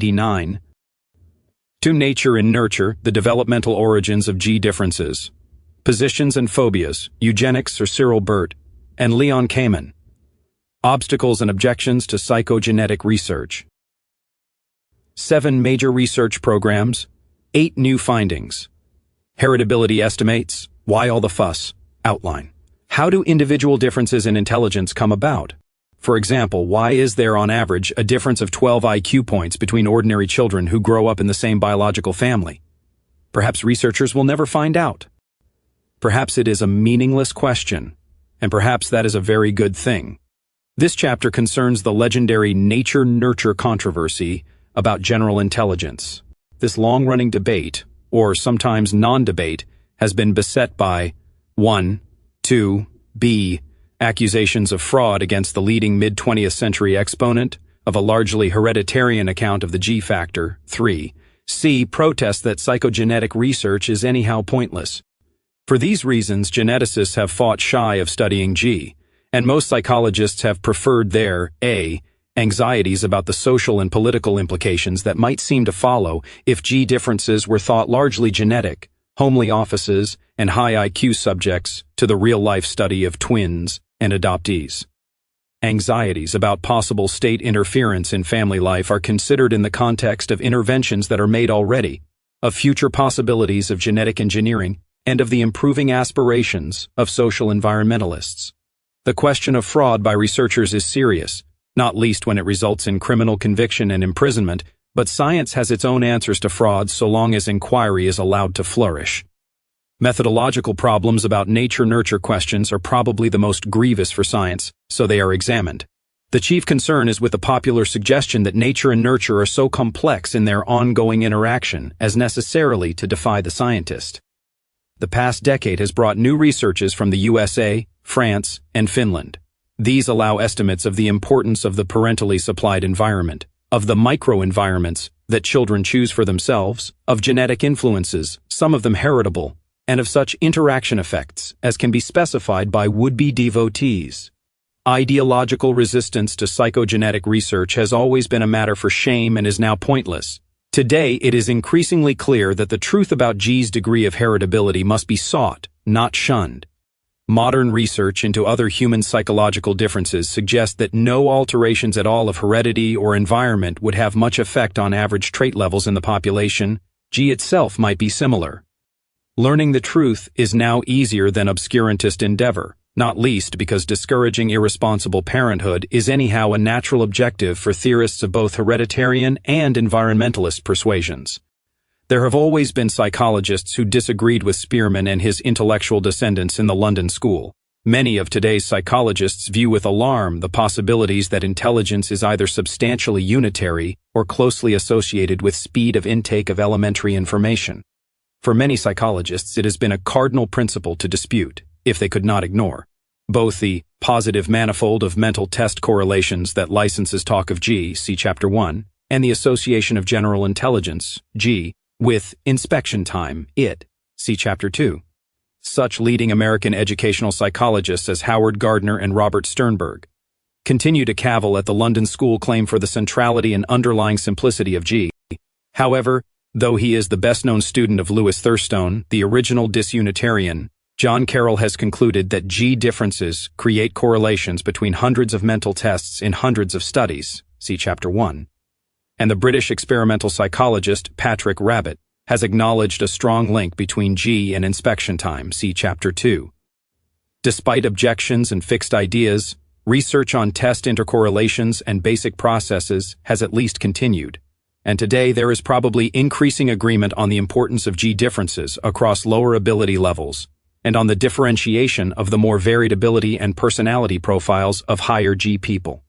1989. To Nature and Nurture, The Developmental Origins of G Differences. Positions and Phobias, Eugenics or Cyril Burt, and Leon Kamen. Obstacles and Objections to Psychogenetic Research. 7 major research programs, 8 new findings. Heritability estimates, why all the fuss? Outline. How do individual differences in intelligence come about? For example, why is there on average a difference of 12 IQ points between ordinary children who grow up in the same biological family? Perhaps researchers will never find out. Perhaps it is a meaningless question, and perhaps that is a very good thing. This chapter concerns the legendary nature-nurture controversy about general intelligence. This long-running debate, or sometimes non-debate, has been beset by 1, 2, b. accusations of fraud against the leading mid-20th century exponent of a largely hereditarian account of the G factor, 3, c. protests that psychogenetic research is anyhow pointless. For these reasons, geneticists have fought shy of studying G, and most psychologists have preferred their a. anxieties about the social and political implications that might seem to follow if G differences were thought largely genetic, homely offices, and high IQ subjects to the real-life study of twins and adoptees. Anxieties about possible state interference in family life are considered in the context of interventions that are made already, of future possibilities of genetic engineering, and of the improving aspirations of social environmentalists. The question of fraud by researchers is serious, not least when it results in criminal conviction and imprisonment, but science has its own answers to fraud so long as inquiry is allowed to flourish. Methodological problems about nature-nurture questions are probably the most grievous for science, so they are examined. The chief concern is with the popular suggestion that nature and nurture are so complex in their ongoing interaction as necessarily to defy the scientist. The past decade has brought new researches from the USA, France, and Finland. These allow estimates of the importance of the parentally supplied environment, of the microenvironments that children choose for themselves, of genetic influences, some of them heritable, and of such interaction effects as can be specified by would-be devotees. Ideological resistance to psychogenetic research has always been a matter for shame and is now pointless. Today, it is increasingly clear that the truth about G's degree of heritability must be sought, not shunned. Modern research into other human psychological differences suggests that no alterations at all of heredity or environment would have much effect on average trait levels in the population. G itself might be similar. Learning the truth is now easier than obscurantist endeavor, not least because discouraging irresponsible parenthood is anyhow a natural objective for theorists of both hereditarian and environmentalist persuasions. There have always been psychologists who disagreed with Spearman and his intellectual descendants in the London School. Many of today's psychologists view with alarm the possibilities that intelligence is either substantially unitary or closely associated with speed of intake of elementary information. For many psychologists, it has been a cardinal principle to dispute, if they could not ignore, both the positive manifold of mental test correlations that licenses talk of G, see Chapter 1, and the association of general intelligence, G, with inspection time, IT, see Chapter 2. Such leading American educational psychologists as Howard Gardner and Robert Sternberg continue to cavil at the London School claim for the centrality and underlying simplicity of G. However, though he is the best-known student of Louis Thurstone, the original disunitarian, John Carroll has concluded that G differences create correlations between hundreds of mental tests in hundreds of studies, see Chapter 1. And the British experimental psychologist Patrick Rabbit has acknowledged a strong link between G and inspection time, see Chapter 2. Despite objections and fixed ideas, research on test intercorrelations and basic processes has at least continued, and today there is probably increasing agreement on the importance of G differences across lower ability levels, and on the differentiation of the more varied ability and personality profiles of higher G people.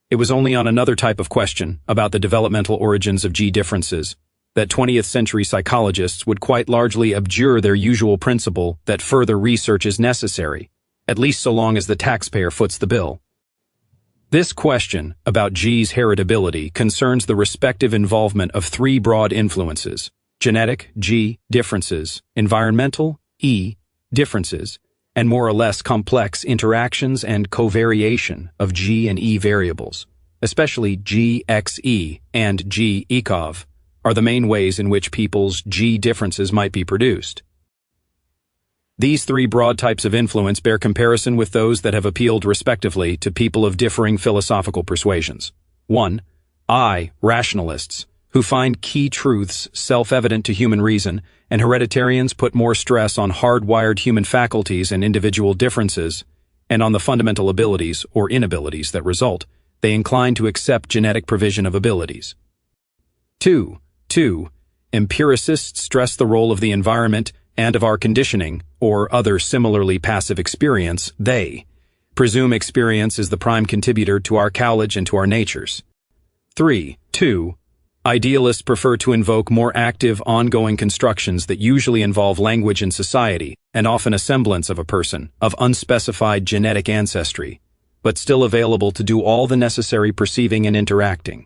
It was only on another type of question, about the developmental origins of G differences, that 20th century psychologists would quite largely abjure their usual principle that further research is necessary, at least so long as the taxpayer foots the bill. This question about G's heritability concerns the respective involvement of 3 broad influences: genetic, G, differences, environmental, E, differences, and more or less complex interactions and covariation of G and E variables. especially GXE and GECOV, are the main ways in which people's G differences might be produced. These three broad types of influence bear comparison with those that have appealed respectively to people of differing philosophical persuasions. 1. I, rationalists, who find key truths self-evident to human reason, and hereditarians put more stress on hardwired human faculties and individual differences, and on the fundamental abilities or inabilities that result. They incline to accept genetic provision of abilities. 2. Empiricists stress the role of the environment and of our conditioning, or other similarly passive experience. They presume experience is the prime contributor to our knowledge and to our natures. 3. Idealists prefer to invoke more active, ongoing constructions that usually involve language and society, and often a semblance of a person, of unspecified genetic ancestry, but still available to do all the necessary perceiving and interacting.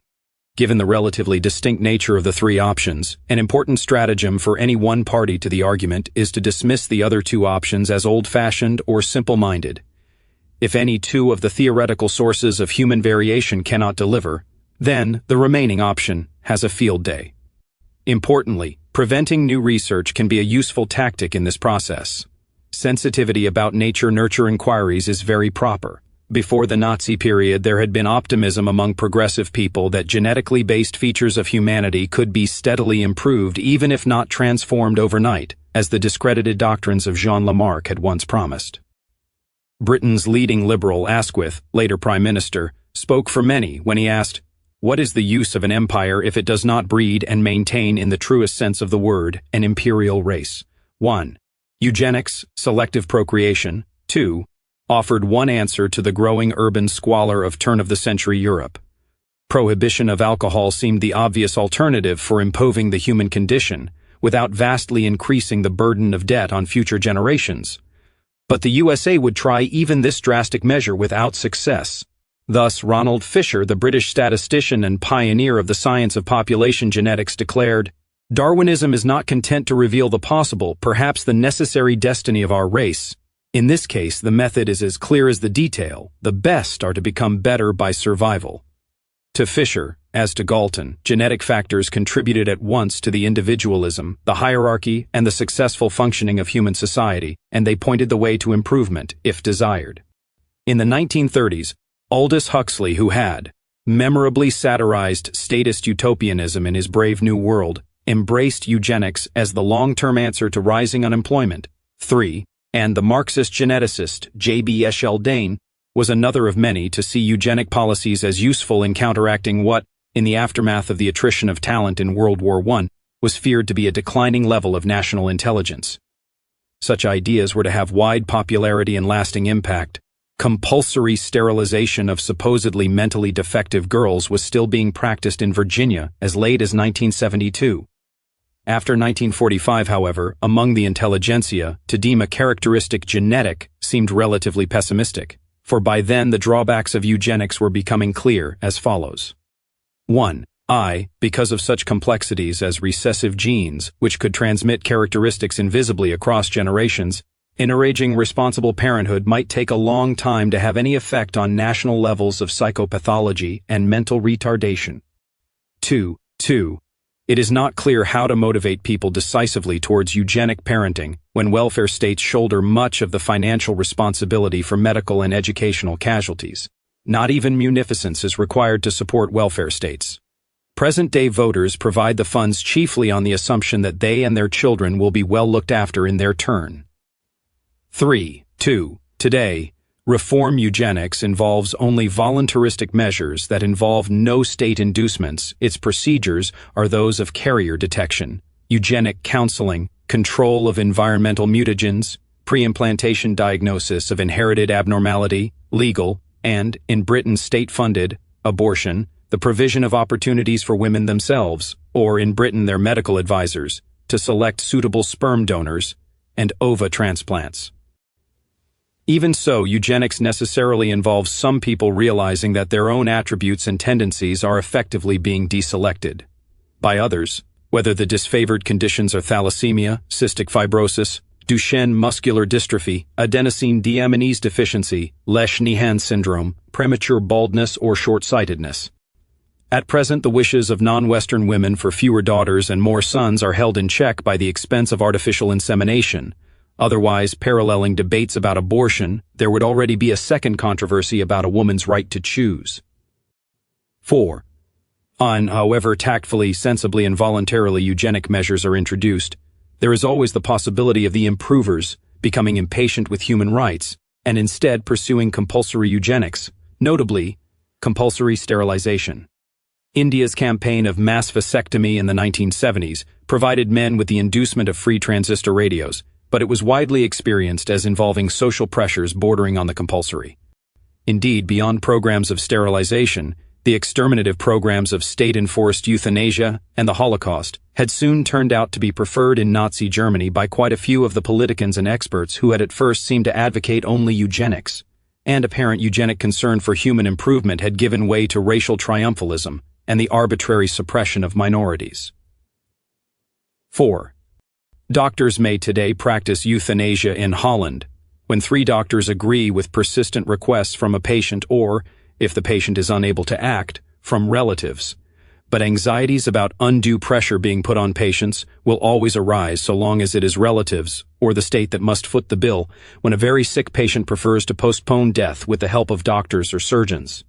Given the relatively distinct nature of the three options, an important stratagem for any one party to the argument is to dismiss the other two options as old-fashioned or simple-minded. If any two of the theoretical sources of human variation cannot deliver, then the remaining option has a field day. Importantly, preventing new research can be a useful tactic in this process. Sensitivity about nature-nurture inquiries is very proper. Before the Nazi period, there had been optimism among progressive people that genetically based features of humanity could be steadily improved even if not transformed overnight, as the discredited doctrines of Jean Lamarck had once promised. Britain's leading liberal, Asquith, later Prime Minister, spoke for many when he asked, "What is the use of an empire if it does not breed and maintain in the truest sense of the word an imperial race?" 1. Eugenics, selective procreation. 2. Offered one answer to the growing urban squalor of turn-of-the-century Europe. Prohibition of alcohol seemed the obvious alternative for improving the human condition, without vastly increasing the burden of debt on future generations. But the USA would try even this drastic measure without success. Thus, Ronald Fisher, the British statistician and pioneer of the science of population genetics, declared, "Darwinism is not content to reveal the possible, perhaps the necessary destiny of our race. In this case, the method is as clear as the detail. The best are to become better by survival." To Fisher, as to Galton, genetic factors contributed at once to the individualism, the hierarchy, and the successful functioning of human society, and they pointed the way to improvement, if desired. In the 1930s, Aldous Huxley, who had memorably satirized statist utopianism in his Brave New World, embraced eugenics as the long-term answer to rising unemployment. 3. And the Marxist geneticist J.B. Eschel-Dane was another of many to see eugenic policies as useful in counteracting what, in the aftermath of the attrition of talent in World War I, was feared to be a declining level of national intelligence. Such ideas were to have wide popularity and lasting impact. Compulsory sterilization of supposedly mentally defective girls was still being practiced in Virginia as late as 1972. After 1945, however, among the intelligentsia, to deem a characteristic genetic seemed relatively pessimistic, for by then the drawbacks of eugenics were becoming clear as follows. 1. Because of such complexities as recessive genes, which could transmit characteristics invisibly across generations, encouraging responsible parenthood might take a long time to have any effect on national levels of psychopathology and mental retardation. 2. It is not clear how to motivate people decisively towards eugenic parenting when welfare states shoulder much of the financial responsibility for medical and educational casualties. Not even munificence is required to support welfare states. Present-day voters provide the funds chiefly on the assumption that they and their children will be well looked after in their turn. 3. Today, reform eugenics involves only voluntaristic measures that involve no state inducements. Its procedures are those of carrier detection, eugenic counseling, control of environmental mutagens, pre-implantation diagnosis of inherited abnormality, legal, and, in Britain state-funded, abortion, the provision of opportunities for women themselves, or in Britain their medical advisors, to select suitable sperm donors, and ova transplants. Even so, eugenics necessarily involves some people realizing that their own attributes and tendencies are effectively being deselected by others, whether the disfavored conditions are thalassemia, cystic fibrosis, Duchenne muscular dystrophy, adenosine deaminase deficiency, Lesch-Nyhan syndrome, premature baldness or short-sightedness. At present, the wishes of non-Western women for fewer daughters and more sons are held in check by the expense of artificial insemination. Otherwise, paralleling debates about abortion, there would already be a second controversy about a woman's right to choose. 4. However tactfully, sensibly, and voluntarily eugenic measures are introduced, there is always the possibility of the improvers becoming impatient with human rights and instead pursuing compulsory eugenics, notably compulsory sterilization. India's campaign of mass vasectomy in the 1970s provided men with the inducement of free transistor radios, but it was widely experienced as involving social pressures bordering on the compulsory. Indeed, beyond programs of sterilization, the exterminative programs of state-enforced euthanasia and the Holocaust had soon turned out to be preferred in Nazi Germany by quite a few of the politicians and experts who had at first seemed to advocate only eugenics, and apparent eugenic concern for human improvement had given way to racial triumphalism and the arbitrary suppression of minorities. 4. Doctors may today practice euthanasia in Holland when 3 doctors agree with persistent requests from a patient or, if the patient is unable to act, from relatives. But anxieties about undue pressure being put on patients will always arise so long as it is relatives or the state that must foot the bill when a very sick patient prefers to postpone death with the help of doctors or surgeons.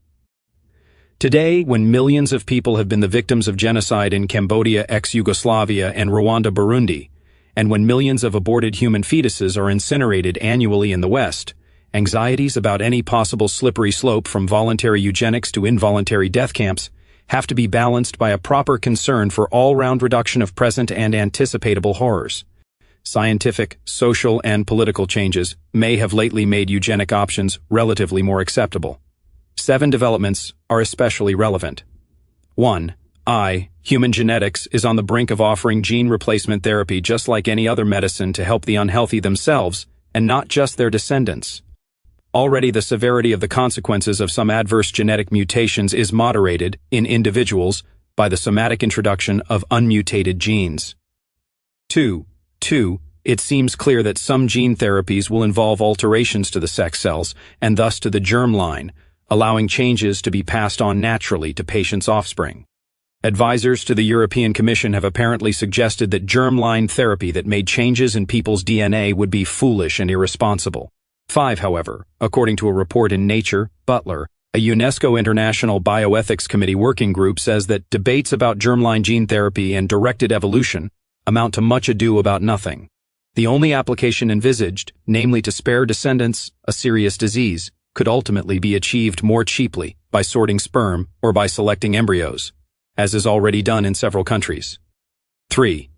Today, when millions of people have been the victims of genocide in Cambodia, ex-Yugoslavia, and Rwanda-Burundi, and when millions of aborted human fetuses are incinerated annually in the West, anxieties about any possible slippery slope from voluntary eugenics to involuntary death camps have to be balanced by a proper concern for all-round reduction of present and anticipatable horrors. Scientific, social, and political changes may have lately made eugenic options relatively more acceptable. 7 developments are especially relevant. 1. Human genetics is on the brink of offering gene replacement therapy just like any other medicine to help the unhealthy themselves and not just their descendants. Already the severity of the consequences of some adverse genetic mutations is moderated in individuals by the somatic introduction of unmutated genes. 2. It seems clear that some gene therapies will involve alterations to the sex cells and thus to the germ line, allowing changes to be passed on naturally to patients' offspring. Advisors to the European Commission have apparently suggested that germline therapy that made changes in people's DNA would be foolish and irresponsible. 5, however, according to a report in Nature, Butler, a UNESCO International Bioethics Committee working group says that debates about germline gene therapy and directed evolution amount to much ado about nothing. The only application envisaged, namely to spare descendants a serious disease, could ultimately be achieved more cheaply by sorting sperm or by selecting embryos, as is already done in several countries. 3.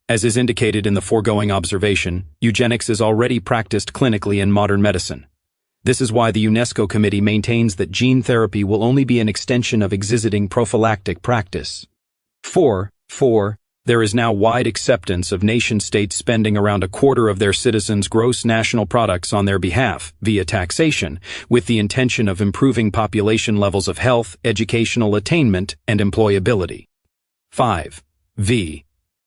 As is indicated in the foregoing observation, eugenics is already practiced clinically in modern medicine. This is why the UNESCO Committee maintains that gene therapy will only be an extension of existing prophylactic practice. 4. There is now wide acceptance of nation-states spending around a quarter of their citizens' gross national products on their behalf, via taxation, with the intention of improving population levels of health, educational attainment, and employability. 5.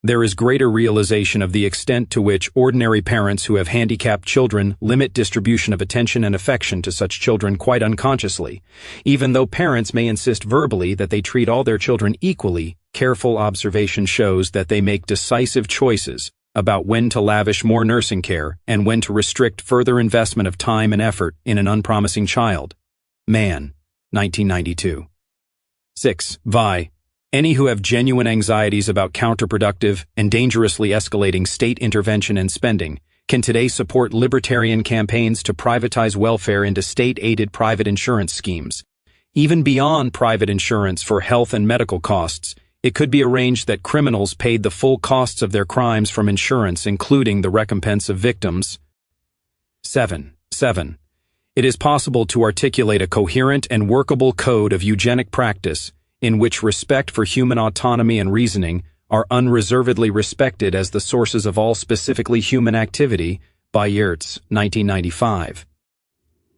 There is greater realization of the extent to which ordinary parents who have handicapped children limit distribution of attention and affection to such children quite unconsciously. Even though parents may insist verbally that they treat all their children equally, careful observation shows that they make decisive choices about when to lavish more nursing care and when to restrict further investment of time and effort in an unpromising child. Mann, 1992. 6. Any who have genuine anxieties about counterproductive and dangerously escalating state intervention and spending can today support libertarian campaigns to privatize welfare into state-aided private insurance schemes. Even beyond private insurance for health and medical costs, it could be arranged that criminals paid the full costs of their crimes from insurance, including the recompense of victims. 7. It is possible to articulate a coherent and workable code of eugenic practice in which respect for human autonomy and reasoning are unreservedly respected as the sources of all specifically human activity, by Yertz, 1995.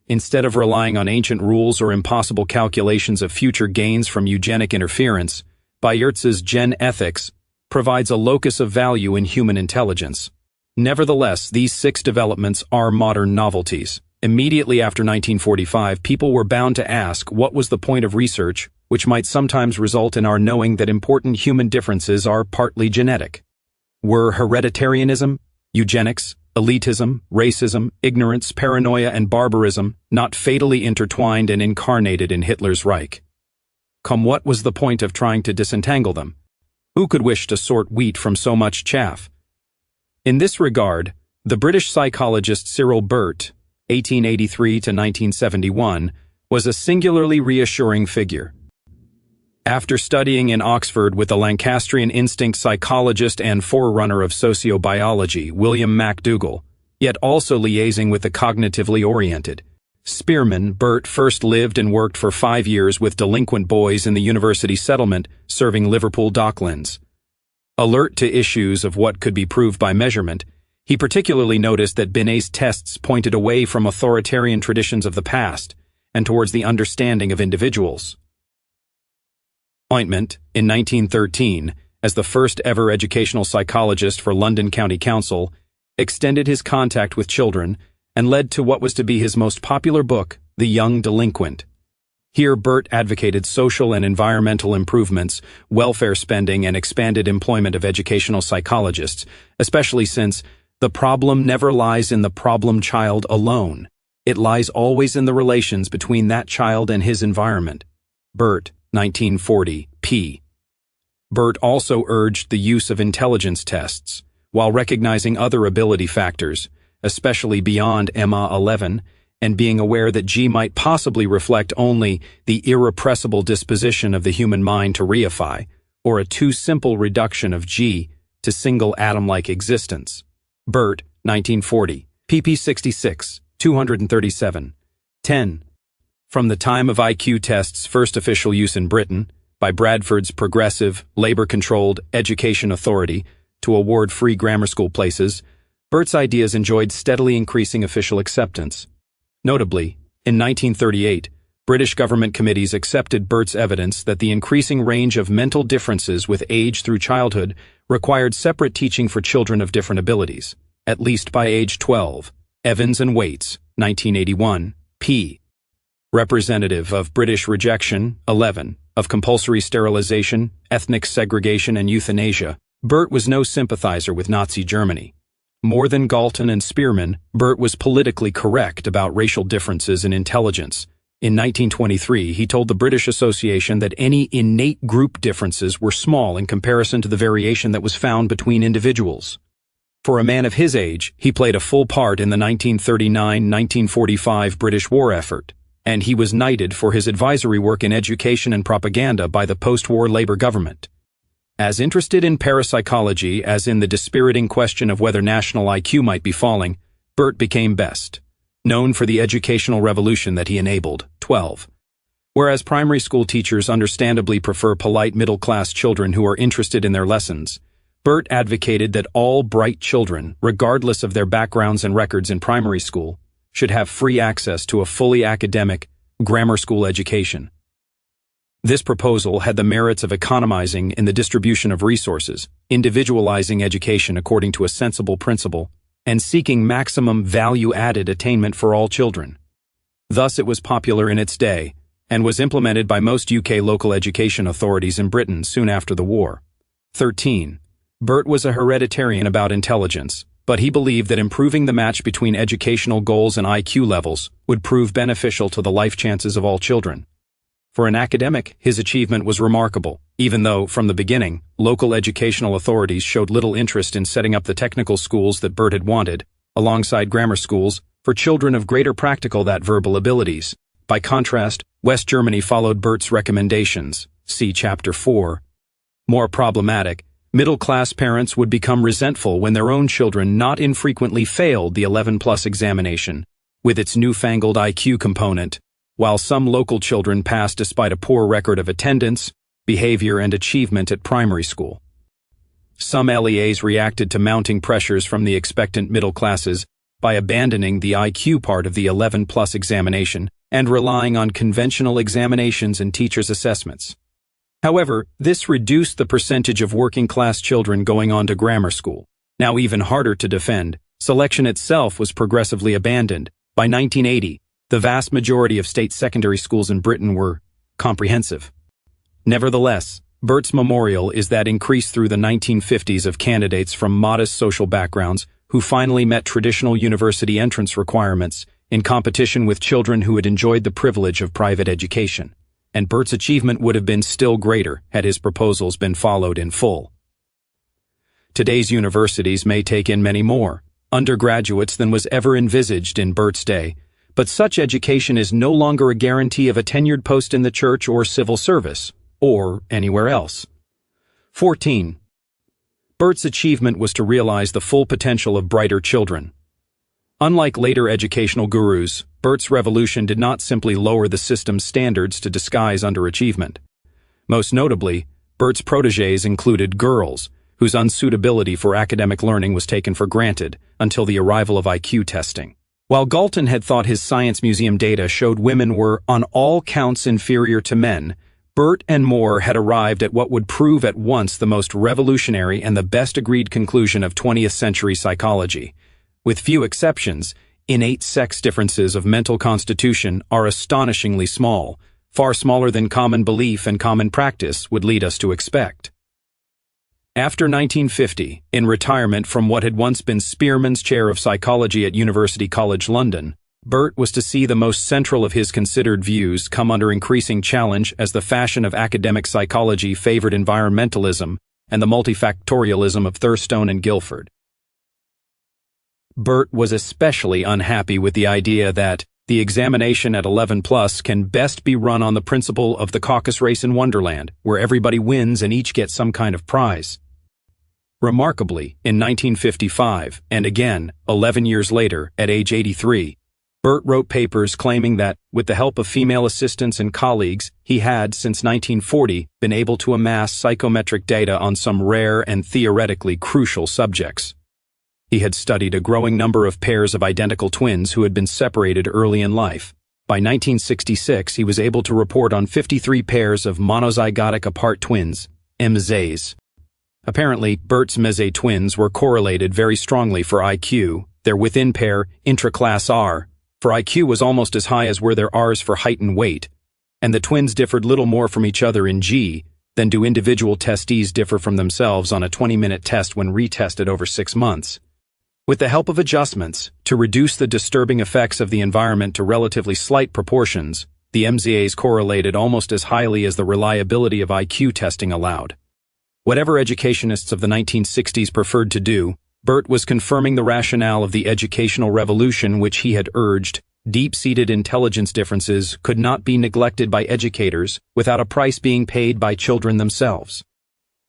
Instead of relying on ancient rules or impossible calculations of future gains from eugenic interference, Bayertz's Gen Ethics provides a locus of value in human intelligence. Nevertheless, these 6 developments are modern novelties. Immediately after 1945, people were bound to ask what was the point of research, which might sometimes result in our knowing that important human differences are partly genetic. Were hereditarianism, eugenics, elitism, racism, ignorance, paranoia, and barbarism not fatally intertwined and incarnated in Hitler's Reich? What was the point of trying to disentangle them? Who could wish to sort wheat from so much chaff? In this regard, the British psychologist Cyril Burt, 1883 to 1971, was a singularly reassuring figure. After studying in Oxford with the Lancastrian instinct psychologist and forerunner of sociobiology, William MacDougall, yet also liaising with the cognitively oriented Spearman, Burt first lived and worked for 5 years with delinquent boys in the university settlement serving Liverpool Docklands. Alert to issues of what could be proved by measurement, he particularly noticed that Binet's tests pointed away from authoritarian traditions of the past and towards the understanding of individuals. Appointment in 1913 as the first ever educational psychologist for London County Council extended his contact with children and led to what was to be his most popular book, The Young Delinquent. Here Burt advocated social and environmental improvements, welfare spending, and expanded employment of educational psychologists, especially since the problem never lies in the problem child alone. It lies always in the relations between that child and his environment. Burt, 1940, p. Burt also urged the use of intelligence tests, while recognizing other ability factors, especially beyond EMA 11, and being aware that G might possibly reflect only the irrepressible disposition of the human mind to reify, or a too simple reduction of G to single atom-like existence. Burt, 1940, pp 66, 237. 10. From the time of IQ tests' first official use in Britain, by Bradford's progressive, labor-controlled Education Authority to award free grammar school places, Burt's ideas enjoyed steadily increasing official acceptance. Notably, in 1938, British government committees accepted Burt's evidence that the increasing range of mental differences with age through childhood required separate teaching for children of different abilities, at least by age 12. Evans and Waits, 1981, p. Representative of British rejection, 11, of compulsory sterilization, ethnic segregation, and euthanasia, Burt was no sympathizer with Nazi Germany. More than Galton and Spearman, Burt was politically correct about racial differences in intelligence. In 1923, he told the British Association that any innate group differences were small in comparison to the variation that was found between individuals. For a man of his age, he played a full part in the 1939-1945 British war effort, and he was knighted for his advisory work in education and propaganda by the post-war Labour government. As interested in parapsychology as in the dispiriting question of whether national IQ might be falling, Burt became best known for the educational revolution that he enabled. 12. Whereas primary school teachers understandably prefer polite middle-class children who are interested in their lessons, Burt advocated that all bright children, regardless of their backgrounds and records in primary school, should have free access to a fully academic, grammar school education. This proposal had the merits of economizing in the distribution of resources, individualizing education according to a sensible principle, and seeking maximum value-added attainment for all children. Thus it was popular in its day, and was implemented by most UK local education authorities in Britain soon after the war. 13. Burt was a hereditarian about intelligence, but he believed that improving the match between educational goals and IQ levels would prove beneficial to the life chances of all children. For an academic, his achievement was remarkable, even though, from the beginning, local educational authorities showed little interest in setting up the technical schools that Burt had wanted, alongside grammar schools, for children of greater practical than verbal abilities. By contrast, West Germany followed Burt's recommendations, see Chapter 4. More problematic, middle-class parents would become resentful when their own children not infrequently failed the 11+ examination, with its newfangled IQ component, while some local children passed despite a poor record of attendance, behavior, and achievement at primary school. Some LEAs reacted to mounting pressures from the expectant middle classes by abandoning the IQ part of the 11+ examination and relying on conventional examinations and teachers' assessments. However, this reduced the percentage of working-class children going on to grammar school. Now even harder to defend, selection itself was progressively abandoned. By 1980, the vast majority of state secondary schools in Britain were comprehensive. Nevertheless, Burt's memorial is that increase through the 1950s of candidates from modest social backgrounds who finally met traditional university entrance requirements in competition with children who had enjoyed the privilege of private education. And Burt's achievement would have been still greater had his proposals been followed in full. Today's universities may take in many more undergraduates than was ever envisaged in Burt's day, but such education is no longer a guarantee of a tenured post in the church or civil service, or anywhere else. 14. Burt's achievement was to realize the full potential of brighter children. Unlike later educational gurus, Burt's revolution did not simply lower the system's standards to disguise underachievement. Most notably, Burt's protégés included girls, whose unsuitability for academic learning was taken for granted until the arrival of IQ testing. While Galton had thought his science museum data showed women were on all counts inferior to men, Burt and Moore had arrived at what would prove at once the most revolutionary and the best agreed conclusion of 20th century psychology. With few exceptions, innate sex differences of mental constitution are astonishingly small, far smaller than common belief and common practice would lead us to expect. After 1950, in retirement from what had once been Spearman's Chair of Psychology at University College London, Burt was to see the most central of his considered views come under increasing challenge as the fashion of academic psychology favored environmentalism and the multifactorialism of Thurstone and Guilford. Burt was especially unhappy with the idea that the examination at 11+ can best be run on the principle of the caucus race in Wonderland, where everybody wins and each gets some kind of prize. Remarkably, in 1955, and again 11 years later, at age 83, Burt wrote papers claiming that, with the help of female assistants and colleagues, he had, since 1940, been able to amass psychometric data on some rare and theoretically crucial subjects. He had studied a growing number of pairs of identical twins who had been separated early in life. By 1966, he was able to report on 53 pairs of monozygotic apart twins, MZs. Apparently, Burt's Meze twins were correlated very strongly for IQ. Their within-pair, intra-class R, for IQ was almost as high as were their Rs for height and weight, and the twins differed little more from each other in G than do individual testees differ from themselves on a 20-minute test when retested over 6 months. With the help of adjustments, to reduce the disturbing effects of the environment to relatively slight proportions, the MZAs correlated almost as highly as the reliability of IQ testing allowed. Whatever educationists of the 1960s preferred to do, Burt was confirming the rationale of the educational revolution which he had urged. Deep-seated intelligence differences could not be neglected by educators without a price being paid by children themselves.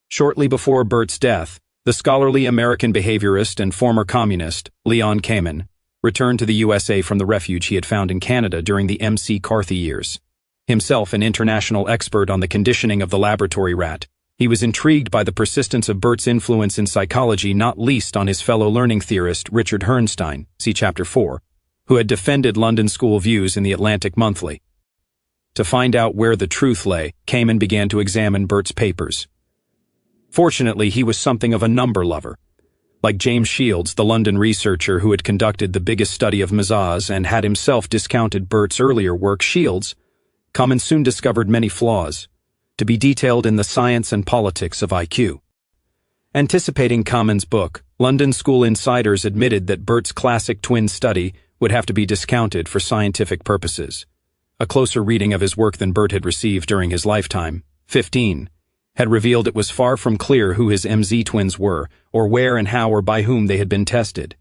Shortly before Burt's death, the scholarly American behaviorist and former communist, Leon Kamin, returned to the USA from the refuge he had found in Canada during the M.C. Carthy years. Himself an international expert on the conditioning of the laboratory rat, he was intrigued by the persistence of Burt's influence in psychology, not least on his fellow learning theorist Richard Herrnstein, see Chapter 4, who had defended London school views in the Atlantic Monthly. To find out where the truth lay, Kamin began to examine Burt's papers. Fortunately, he was something of a number lover. Like James Shields, the London researcher who had conducted the biggest study of Mazas and had himself discounted Burt's earlier work, Shields, Kamin soon discovered many flaws, to be detailed in The Science and Politics of IQ. Anticipating Kamin's book, London school insiders admitted that Burt's classic twin study would have to be discounted for scientific purposes. A closer reading of his work than Burt had received during his lifetime, 15, had revealed it was far from clear who his MZ twins were, or where and how or by whom they had been tested.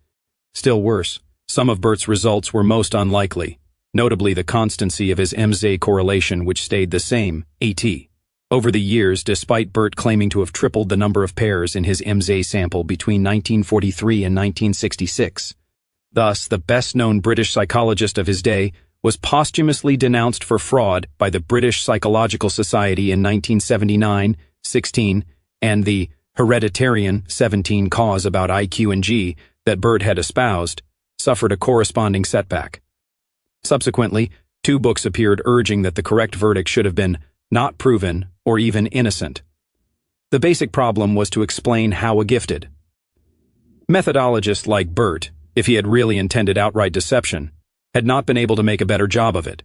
Still worse, some of Burt's results were most unlikely, notably the constancy of his MZ correlation, which stayed the same, AT. Over the years, despite Burt claiming to have tripled the number of pairs in his MZ sample between 1943 and 1966. Thus, the best-known British psychologist of his day was posthumously denounced for fraud by the British Psychological Society in 1979, 16, and the hereditarian 17 cause about IQ and G that Burt had espoused suffered a corresponding setback. Subsequently, 2 books appeared urging that the correct verdict should have been not proven or even innocent. The basic problem was to explain how a gifted Methodologists like Burt, if he had really intended outright deception, had not been able to make a better job of it.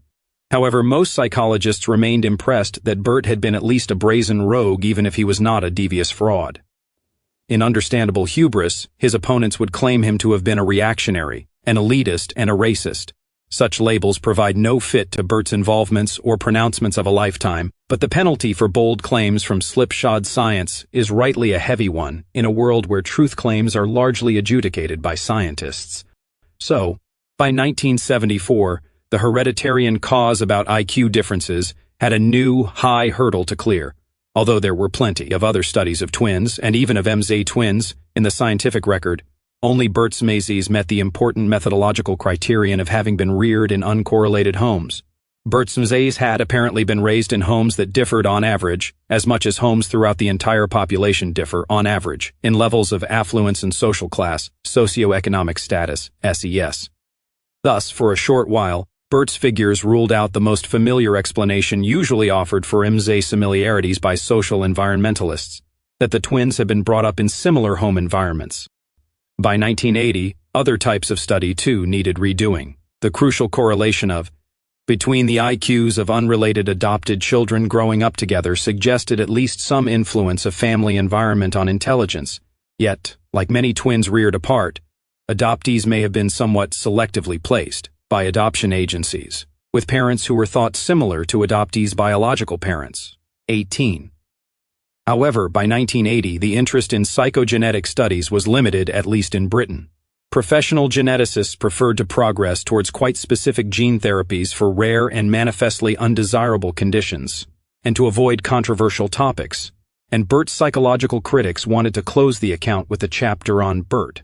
However, most psychologists remained impressed that Burt had been at least a brazen rogue even if he was not a devious fraud. In understandable hubris, his opponents would claim him to have been a reactionary, an elitist, and a racist. Such labels provide no fit to Burt's involvements or pronouncements of a lifetime, but the penalty for bold claims from slipshod science is rightly a heavy one in a world where truth claims are largely adjudicated by scientists. So, by 1974, the hereditarian cause about IQ differences had a new, high hurdle to clear. Although there were plenty of other studies of twins, and even of MZ twins, in the scientific record, only Burt's Mazes met the important methodological criterion of having been reared in uncorrelated homes. Burt's Mazes had apparently been raised in homes that differed on average, as much as homes throughout the entire population differ on average, in levels of affluence and social class, socioeconomic status, SES. Thus, for a short while, Burt's figures ruled out the most familiar explanation usually offered for MZ similarities by social environmentalists, that the twins had been brought up in similar home environments. By 1980, other types of study too needed redoing. The crucial correlation between the IQs of unrelated adopted children growing up together suggested at least some influence of family environment on intelligence. Yet, like many twins reared apart, adoptees may have been somewhat selectively placed by adoption agencies, with parents who were thought similar to adoptees' biological parents. 18. However, by 1980, the interest in psychogenetic studies was limited, at least in Britain. Professional geneticists preferred to progress towards quite specific gene therapies for rare and manifestly undesirable conditions, and to avoid controversial topics, and Burt's psychological critics wanted to close the account with a chapter on Burt.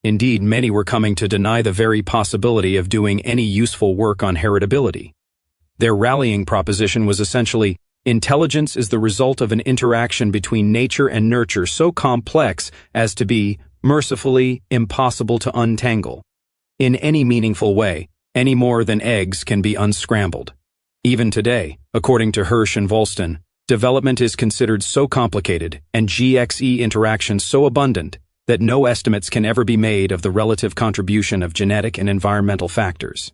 Indeed, many were coming to deny the very possibility of doing any useful work on heritability. Their rallying proposition was essentially, intelligence is the result of an interaction between nature and nurture so complex as to be, mercifully, impossible to untangle. In any meaningful way, any more than eggs can be unscrambled. Even today, according to Hirsch and Volston, development is considered so complicated and GXE interactions so abundant that no estimates can ever be made of the relative contribution of genetic and environmental factors.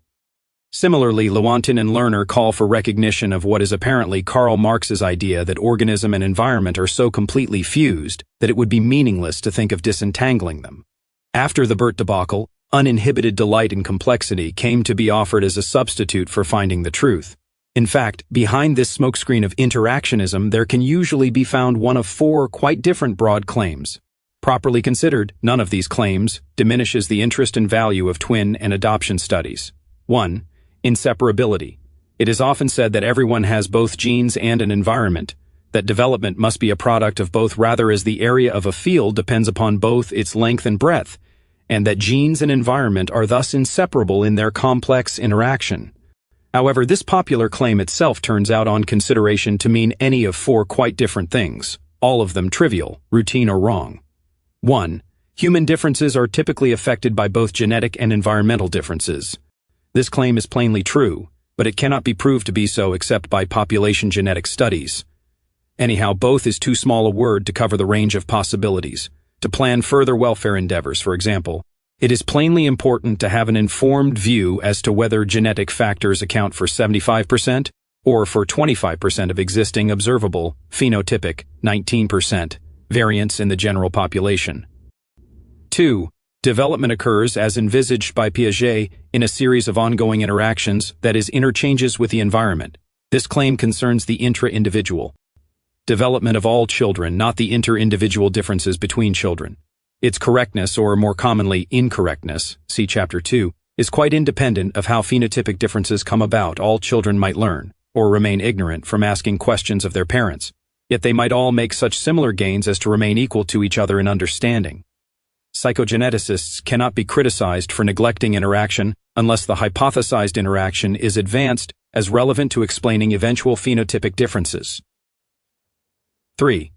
Similarly, Lewontin and Lerner call for recognition of what is apparently Karl Marx's idea that organism and environment are so completely fused that it would be meaningless to think of disentangling them. After the Burt debacle, uninhibited delight in complexity came to be offered as a substitute for finding the truth. In fact, behind this smokescreen of interactionism, there can usually be found one of four quite different broad claims. Properly considered, none of these claims diminishes the interest and value of twin and adoption studies. 1. Inseparability. It is often said that everyone has both genes and an environment, that development must be a product of both rather as the area of a field depends upon both its length and breadth, and that genes and environment are thus inseparable in their complex interaction. However, this popular claim itself turns out on consideration to mean any of four quite different things, all of them trivial, routine, or wrong. 1. Human differences are typically affected by both genetic and environmental differences. This claim is plainly true, but it cannot be proved to be so except by population genetic studies. Anyhow, both is too small a word to cover the range of possibilities. To plan further welfare endeavors, for example, it is plainly important to have an informed view as to whether genetic factors account for 75% or for 25% of existing observable, phenotypic, 19%. Variance in the general population. 2. Development occurs as envisaged by Piaget in a series of ongoing interactions, that is, interchanges with the environment. This claim concerns the intra-individual development of all children, not the inter-individual differences between children. Its correctness, or more commonly incorrectness, see Chapter 2, is quite independent of how phenotypic differences come about. All children might learn, or remain ignorant from asking questions of their parents. Yet they might all make such similar gains as to remain equal to each other in understanding. Psychogeneticists cannot be criticized for neglecting interaction unless the hypothesized interaction is advanced as relevant to explaining eventual phenotypic differences. 3.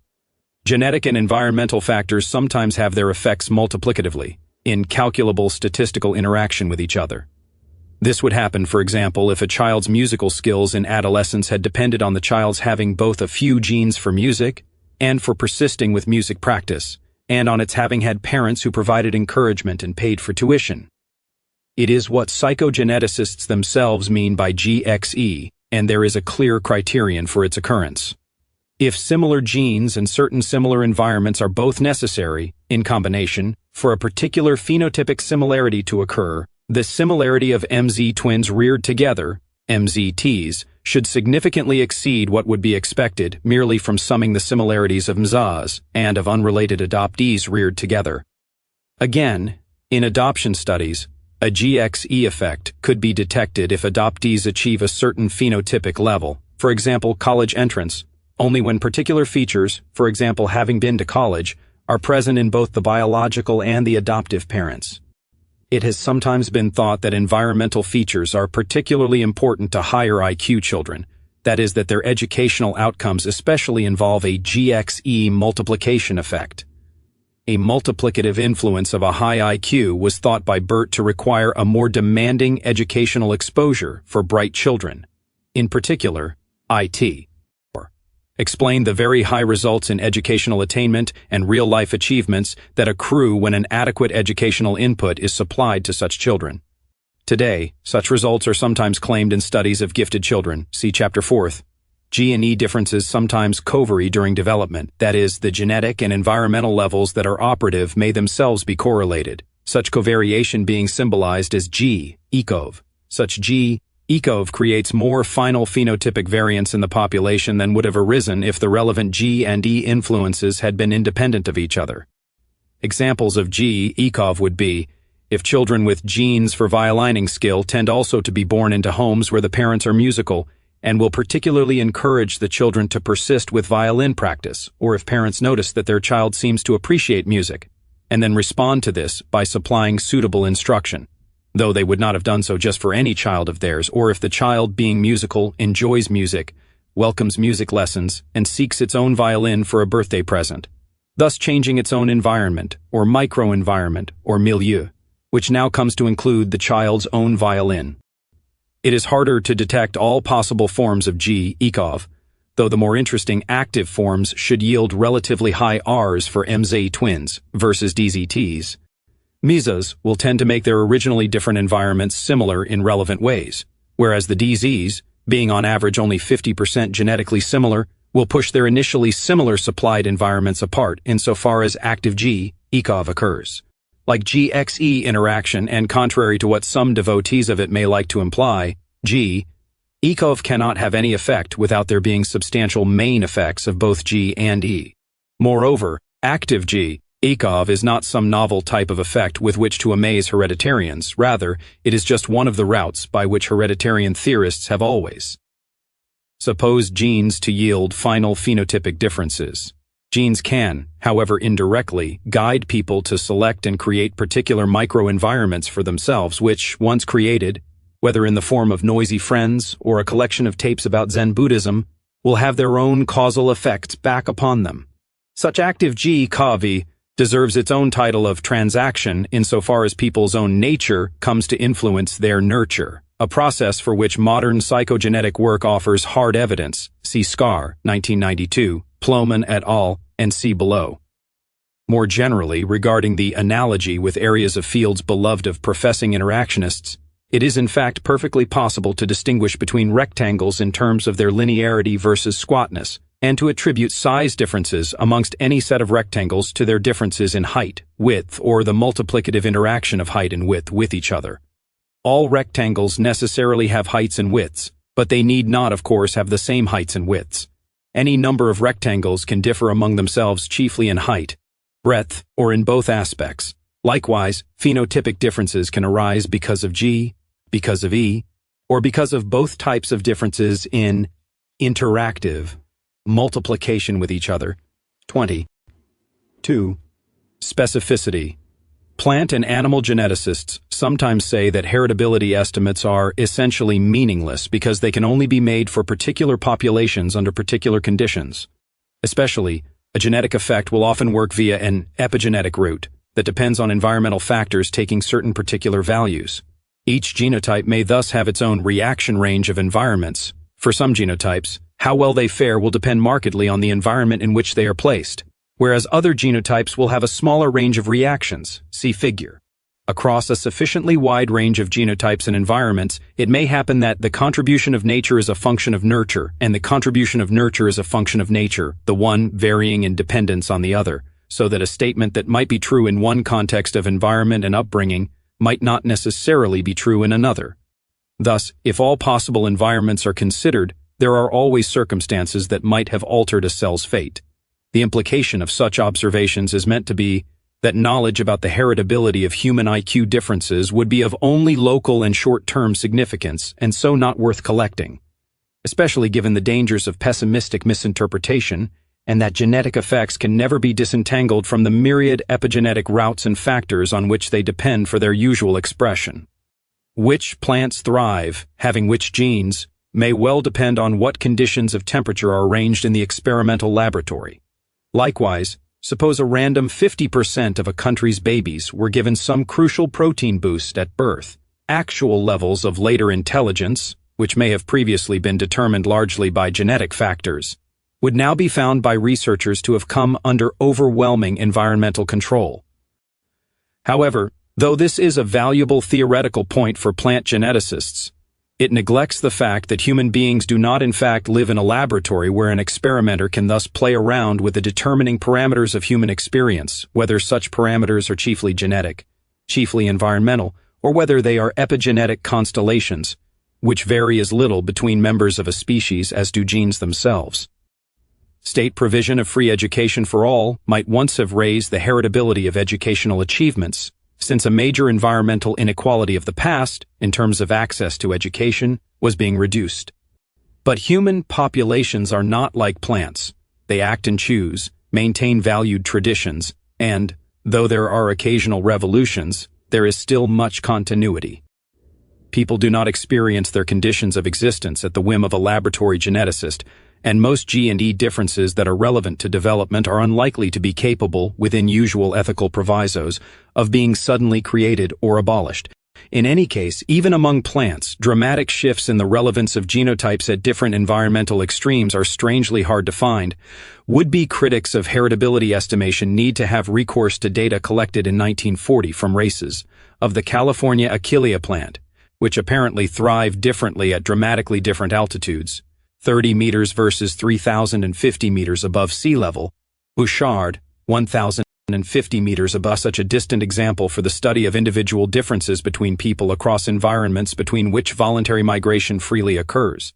Genetic and environmental factors sometimes have their effects multiplicatively, in calculable statistical interaction with each other. This would happen, for example, if a child's musical skills in adolescence had depended on the child's having both a few genes for music and for persisting with music practice, and on its having had parents who provided encouragement and paid for tuition. It is what psychogeneticists themselves mean by GXE, and there is a clear criterion for its occurrence. If similar genes and certain similar environments are both necessary, in combination, for a particular phenotypic similarity to occur, the similarity of MZ twins reared together, MZTs, should significantly exceed what would be expected merely from summing the similarities of MZAs and of unrelated adoptees reared together. Again, in adoption studies, a GXE effect could be detected if adoptees achieve a certain phenotypic level, for example college entrance, only when particular features, for example having been to college, are present in both the biological and the adoptive parents. It has sometimes been thought that environmental features are particularly important to higher IQ children, that is, that their educational outcomes especially involve a GXE multiplication effect. A multiplicative influence of a high IQ was thought by Burt to require a more demanding educational exposure for bright children, in particular, IT. Explain the very high results in educational attainment and real-life achievements that accrue when an adequate educational input is supplied to such children. Today, such results are sometimes claimed in studies of gifted children, see Chapter 4. G and E differences sometimes covary during development, that is, the genetic and environmental levels that are operative may themselves be correlated, such covariation being symbolized as G, ECOV. Such G, ECOV creates more final phenotypic variance in the population than would have arisen if the relevant G and E influences had been independent of each other. Examples of G, ECOV would be, if children with genes for violining skill tend also to be born into homes where the parents are musical and will particularly encourage the children to persist with violin practice, or if parents notice that their child seems to appreciate music, and then respond to this by supplying suitable instruction, though they would not have done so just for any child of theirs, or if the child, being musical, enjoys music, welcomes music lessons, and seeks its own violin for a birthday present, thus changing its own environment, or microenvironment, or milieu, which now comes to include the child's own violin. It is harder to detect all possible forms of G, ECOV, though the more interesting active forms should yield relatively high Rs for MZ twins versus DZTs. MZAs will tend to make their originally different environments similar in relevant ways, whereas the DZs, being on average only 50% genetically similar, will push their initially similar supplied environments apart insofar as active G, ECOV occurs. Like GXE interaction, and contrary to what some devotees of it may like to imply, G, ECOV cannot have any effect without there being substantial main effects of both G and E. Moreover, active G, ECOV is not some novel type of effect with which to amaze hereditarians. Rather, it is just one of the routes by which hereditarian theorists have always supposed genes to yield final phenotypic differences. Genes can, however indirectly, guide people to select and create particular microenvironments for themselves which, once created, whether in the form of noisy friends or a collection of tapes about Zen Buddhism, will have their own causal effects back upon them. Such active G, kavi, deserves its own title of transaction insofar as people's own nature comes to influence their nurture, a process for which modern psychogenetic work offers hard evidence, see Scar, 1992, Ploman et al., and see below. More generally, regarding the analogy with areas of fields beloved of professing interactionists, it is in fact perfectly possible to distinguish between rectangles in terms of their linearity versus squatness, and to attribute size differences amongst any set of rectangles to their differences in height, width, or the multiplicative interaction of height and width with each other. All rectangles necessarily have heights and widths, but they need not, of course, have the same heights and widths. Any number of rectangles can differ among themselves chiefly in height, breadth, or in both aspects. Likewise, phenotypic differences can arise because of G, because of E, or because of both types of differences in interactive multiplication with each other. 20. 2. Specificity. Plant and animal geneticists sometimes say that heritability estimates are essentially meaningless because they can only be made for particular populations under particular conditions. Especially, a genetic effect will often work via an epigenetic route that depends on environmental factors taking certain particular values. Each genotype may thus have its own reaction range of environments. For some genotypes, how well they fare will depend markedly on the environment in which they are placed. whereas other genotypes will have a smaller range of reactions, see figure. Across a sufficiently wide range of genotypes and environments, it may happen that the contribution of nature is a function of nurture, and the contribution of nurture is a function of nature, the one varying in dependence on the other, so that a statement that might be true in one context of environment and upbringing might not necessarily be true in another. Thus, if all possible environments are considered, there are always circumstances that might have altered a cell's fate. The implication of such observations is meant to be that knowledge about the heritability of human IQ differences would be of only local and short-term significance and so not worth collecting, especially given the dangers of pessimistic misinterpretation and that genetic effects can never be disentangled from the myriad epigenetic routes and factors on which they depend for their usual expression. Which plants thrive, having which genes, may well depend on what conditions of temperature are arranged in the experimental laboratory. Likewise, suppose a random 50% of a country's babies were given some crucial protein boost at birth. Actual levels of later intelligence, which may have previously been determined largely by genetic factors, would now be found by researchers to have come under overwhelming environmental control. However, though this is a valuable theoretical point for plant geneticists, it neglects the fact that human beings do not in fact live in a laboratory where an experimenter can thus play around with the determining parameters of human experience, whether such parameters are chiefly genetic, chiefly environmental, or whether they are epigenetic constellations, which vary as little between members of a species as do genes themselves. State provision of free education for all might once have raised the heritability of educational achievements, since a major environmental inequality of the past, in terms of access to education, was being reduced. But human populations are not like plants. They act and choose, maintain valued traditions, and, though there are occasional revolutions, there is still much continuity. People do not experience their conditions of existence at the whim of a laboratory geneticist, and most G&E differences that are relevant to development are unlikely to be capable, within usual ethical provisos, of being suddenly created or abolished. In any case, even among plants, dramatic shifts in the relevance of genotypes at different environmental extremes are strangely hard to find. Would-be critics of heritability estimation need to have recourse to data collected in 1940 from races of the California Achillea plant, which apparently thrive differently at dramatically different altitudes, 30 meters versus 3,050 meters above sea level, Bouchard, 1,050 meters above. Such a distant example for the study of individual differences between people across environments between which voluntary migration freely occurs.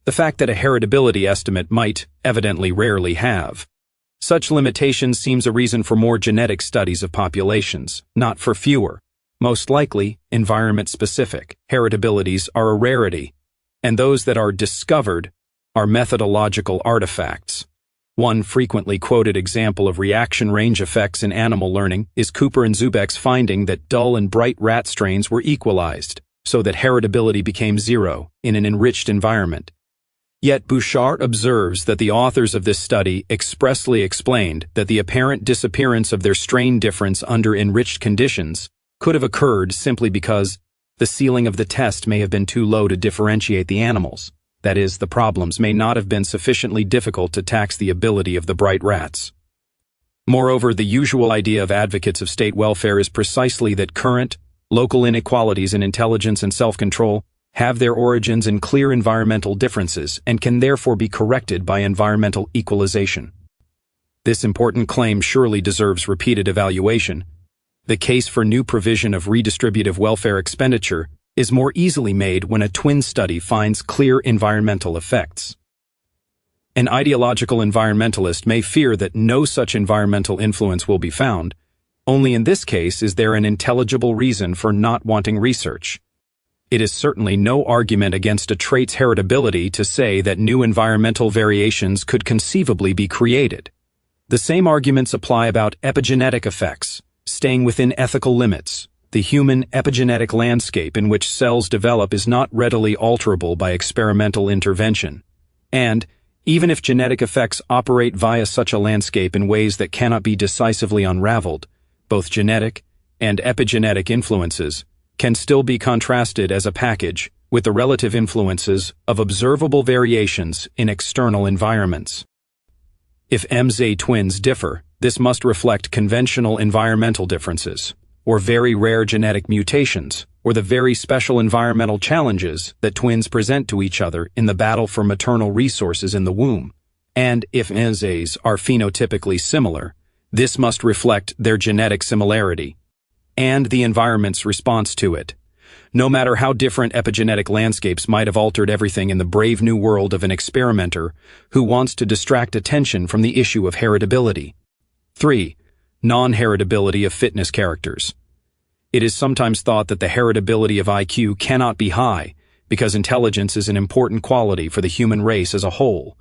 The fact that a heritability estimate might, evidently rarely have. Such limitations seems a reason for more genetic studies of populations, not for fewer. Most likely, environment-specific heritabilities are a rarity, and those that are discovered are methodological artifacts. One frequently quoted example of reaction range effects in animal learning is Cooper and Zubek's finding that dull and bright rat strains were equalized, so that heritability became zero in an enriched environment. Yet Bouchard observes that the authors of this study expressly explained that the apparent disappearance of their strain difference under enriched conditions could have occurred simply because the ceiling of the test may have been too low to differentiate the animals. That is, the problems may not have been sufficiently difficult to tax the ability of the bright rats. Moreover, the usual idea of advocates of state welfare is precisely that current, local inequalities in intelligence and self-control have their origins in clear environmental differences and can therefore be corrected by environmental equalization. This important claim surely deserves repeated evaluation. The case for new provision of redistributive welfare expenditure is more easily made when a twin study finds clear environmental effects. An ideological environmentalist may fear that no such environmental influence will be found. Only in this case is there an intelligible reason for not wanting research. It is certainly no argument against a trait's heritability to say that new environmental variations could conceivably be created. The same arguments apply about epigenetic effects, staying within ethical limits. The human epigenetic landscape in which cells develop is not readily alterable by experimental intervention. And, even if genetic effects operate via such a landscape in ways that cannot be decisively unraveled, both genetic and epigenetic influences can still be contrasted as a package with the relative influences of observable variations in external environments. If MZ twins differ, this must reflect conventional environmental differences, or very rare genetic mutations, or the very special environmental challenges that twins present to each other in the battle for maternal resources in the womb. And if MZs are phenotypically similar, this must reflect their genetic similarity and the environment's response to it. No matter how different epigenetic landscapes might have altered everything in the brave new world of an experimenter who wants to distract attention from the issue of heritability. 3. Non-heritability of fitness characters. It is sometimes thought that the heritability of IQ cannot be high because intelligence is an important quality for the human race as a whole.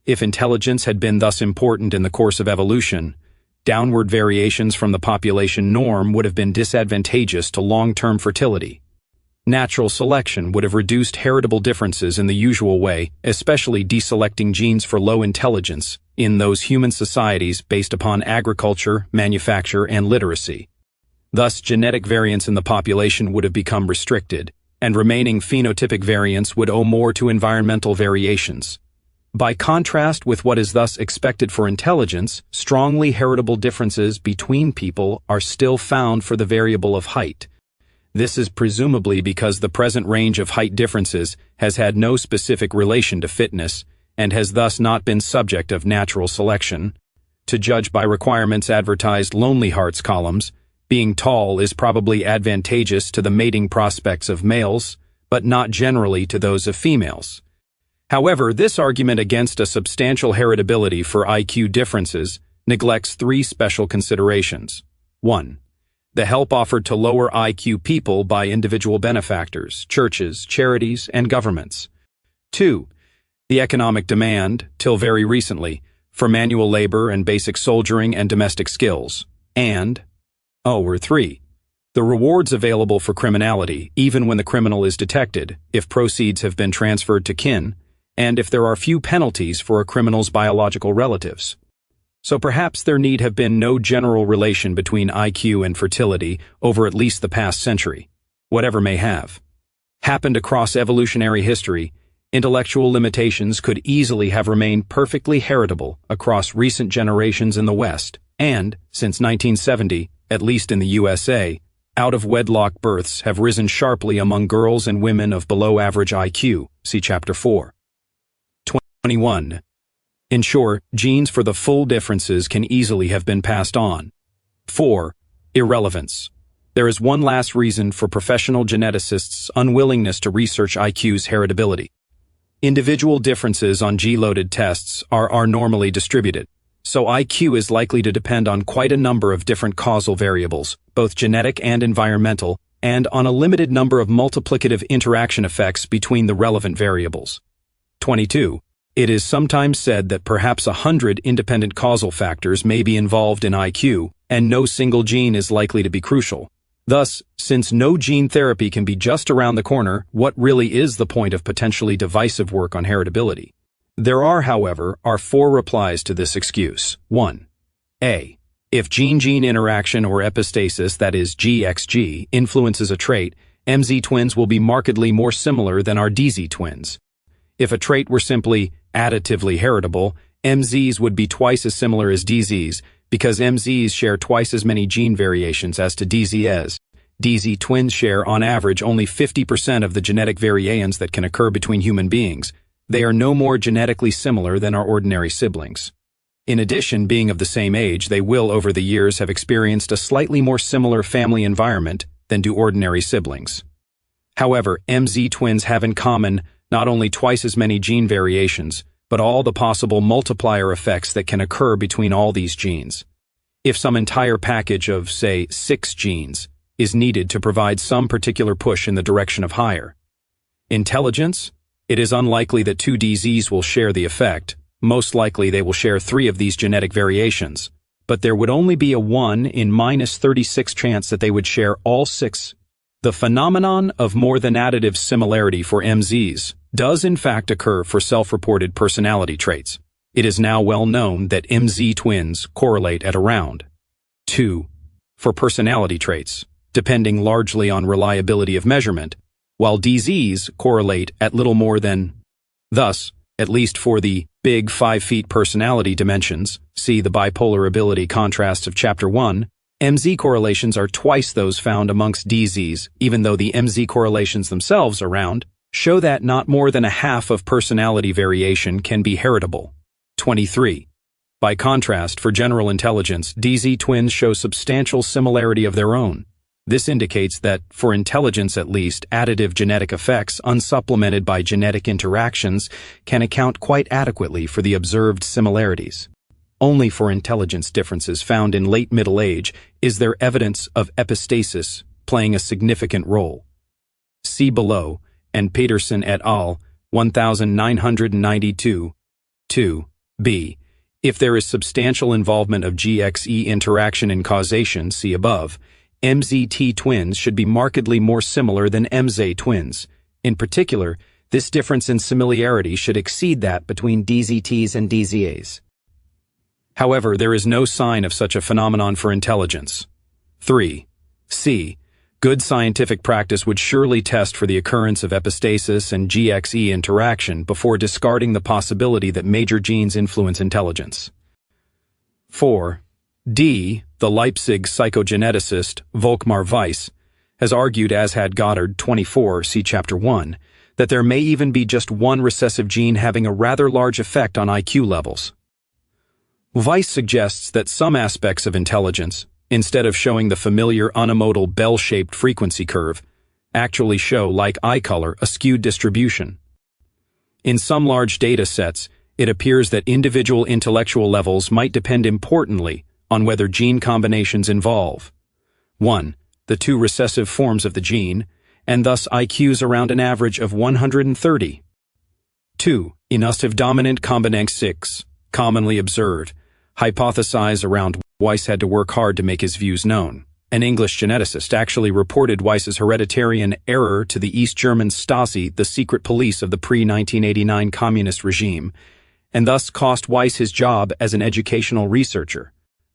If intelligence had been thus important in the course of evolution, downward variations from the population norm would have been disadvantageous to long-term fertility. Natural selection would have reduced heritable differences in the usual way, especially deselecting genes for low intelligence in those human societies based upon agriculture, manufacture, and literacy. Thus, genetic variance in the population would have become restricted, and remaining phenotypic variance would owe more to environmental variations. By contrast with what is thus expected for intelligence, strongly heritable differences between people are still found for the variable of height. This is presumably because the present range of height differences has had no specific relation to fitness and has thus not been subject of natural selection. To judge by requirements advertised Lonely Hearts columns, being tall is probably advantageous to the mating prospects of males, but not generally to those of females. However, this argument against a substantial heritability for IQ differences neglects three special considerations. 1. The help offered to lower IQ people by individual benefactors, churches, charities, and governments. 2. The economic demand, till very recently, for manual labor and basic soldiering and domestic skills. And 3. The rewards available for criminality, even when the criminal is detected, if proceeds have been transferred to kin, and if there are few penalties for a criminal's biological relatives. So perhaps there need have been no general relation between IQ and fertility over at least the past century. Whatever may have happened across evolutionary history, intellectual limitations could easily have remained perfectly heritable across recent generations in the West, and, since 1970, at least in the USA, out-of-wedlock births have risen sharply among girls and women of below-average IQ, see Chapter 4. 21. In short, genes for the full differences can easily have been passed on. 4. Irrelevance. There is one last reason for professional geneticists' unwillingness to research IQ's heritability. Individual differences on G-loaded tests are normally distributed, so IQ is likely to depend on quite a number of different causal variables, both genetic and environmental, and on a limited number of multiplicative interaction effects between the relevant variables. 22. It is sometimes said that perhaps 100 independent causal factors may be involved in IQ, and no single gene is likely to be crucial. Thus, since no gene therapy can be just around the corner, what really is the point of potentially divisive work on heritability? There are, however, 4 replies to this excuse. 1. A. If gene-gene interaction or epistasis, that is GXG, influences a trait, MZ twins will be markedly more similar than our DZ twins. If a trait were simply additively heritable, MZs would be twice as similar as DZs because MZs share twice as many gene variations as to DZs. DZ twins share on average only 50% of the genetic variations that can occur between human beings. They are no more genetically similar than our ordinary siblings. In addition, being of the same age, they will over the years have experienced a slightly more similar family environment than do ordinary siblings. However, MZ twins have in common not only twice as many gene variations, but all the possible multiplier effects that can occur between all these genes. If some entire package of, say, 6 genes is needed to provide some particular push in the direction of higher intelligence, it is unlikely that 2 DZs will share the effect. Most likely they will share 3 of these genetic variations, but there would only be a 1 in -36 chance that they would share all 6. The phenomenon of more than additive similarity for MZs does in fact occur for self-reported personality traits. It is now well known that MZ twins correlate at around 2 for personality traits, depending largely on reliability of measurement, while DZs correlate at little more than. Thus, At least for the big 5 feet personality dimensions, see the bipolar ability contrasts of Chapter 1, MZ correlations are twice those found amongst DZs, even though the MZ correlations themselves around show that not more than a half of personality variation can be heritable. 23. By contrast, for general intelligence, DZ twins show substantial similarity of their own. This indicates that, for intelligence at least, additive genetic effects, unsupplemented by genetic interactions, can account quite adequately for the observed similarities. Only for intelligence differences found in late middle age is there evidence of epistasis playing a significant role. See below, and Peterson et al., 1992, 2b. If there is substantial involvement of GXE interaction in causation, see above, MZT twins should be markedly more similar than MZ twins. In particular, this difference in similarity should exceed that between DZTs and DZAs. However, there is no sign of such a phenomenon for intelligence. 3. C. Good scientific practice would surely test for the occurrence of epistasis and GXE interaction before discarding the possibility that major genes influence intelligence. 4. D. The Leipzig psychogeneticist Volkmar Weiss has argued, as had Goddard, 24, see Chapter 1, that there may even be just one recessive gene having a rather large effect on IQ levels. Weiss suggests that some aspects of intelligence, instead of showing the familiar unimodal bell-shaped frequency curve, actually show, like eye color, a skewed distribution. In some large data sets, it appears that individual intellectual levels might depend importantly on whether gene combinations involve 1. The 2 recessive forms of the gene, and thus IQs around an average of 130. 2. Enussive dominant combinant 6, commonly observed, hypothesized around. Weiss had to work hard to make his views known. An English geneticist actually reported Weiss's hereditarian error to the East German Stasi, the secret police of the pre-1989 communist regime, and thus cost Weiss his job as an educational researcher.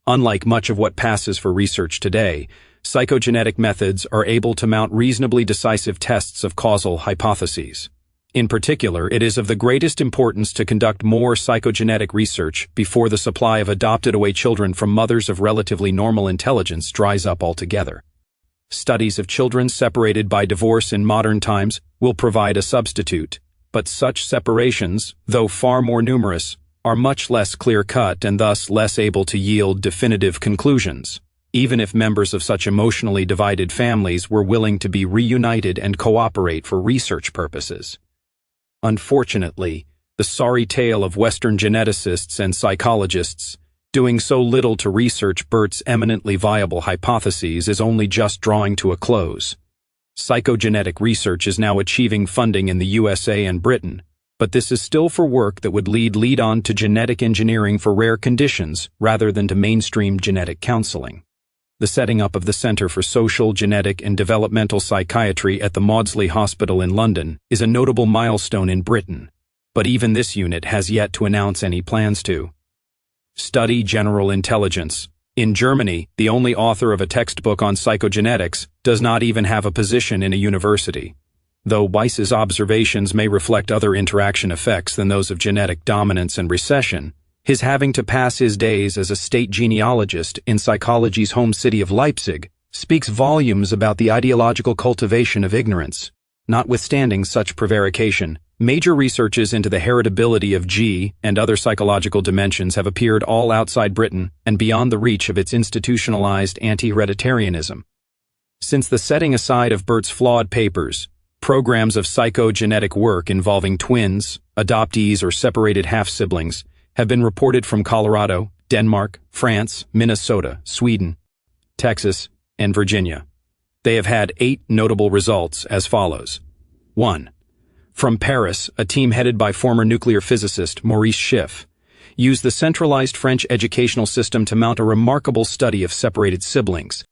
Unlike much of what passes for research today, psychogenetic methods are able to mount reasonably decisive tests of causal hypotheses. In particular, it is of the greatest importance to conduct more psychogenetic research before the supply of adopted-away children from mothers of relatively normal intelligence dries up altogether. Studies of children separated by divorce in modern times will provide a substitute, but such separations, though far more numerous, are much less clear-cut and thus less able to yield definitive conclusions, even if members of such emotionally divided families were willing to be reunited and cooperate for research purposes. Unfortunately, the sorry tale of Western geneticists and psychologists doing so little to research Bert's eminently viable hypotheses is only just drawing to a close. Psychogenetic research is now achieving funding in the USA and Britain, but this is still for work that would lead on to genetic engineering for rare conditions rather than to mainstream genetic counseling. The setting up of the Center for Social, Genetic and Developmental Psychiatry at the Maudsley Hospital in London is a notable milestone in Britain, but even this unit has yet to announce any plans to study general intelligence. In Germany, the only author of a textbook on psychogenetics does not even have a position in a university. Though Weiss's observations may reflect other interaction effects than those of genetic dominance and recession, his having to pass his days as a state genealogist in psychology's home city of Leipzig speaks volumes about the ideological cultivation of ignorance. Notwithstanding such prevarication, major researches into the heritability of G and other psychological dimensions have appeared all outside Britain and beyond the reach of its institutionalized anti-hereditarianism. Since the setting aside of Bert's flawed papers, programs of psychogenetic work involving twins, adoptees, or separated half-siblings have been reported from Colorado, Denmark, France, Minnesota, Sweden, Texas, and Virginia. They have had 8 notable results as follows. 1. From Paris, a team headed by former nuclear physicist Maurice Schiff used the centralized French educational system to mount a remarkable study of separated siblings.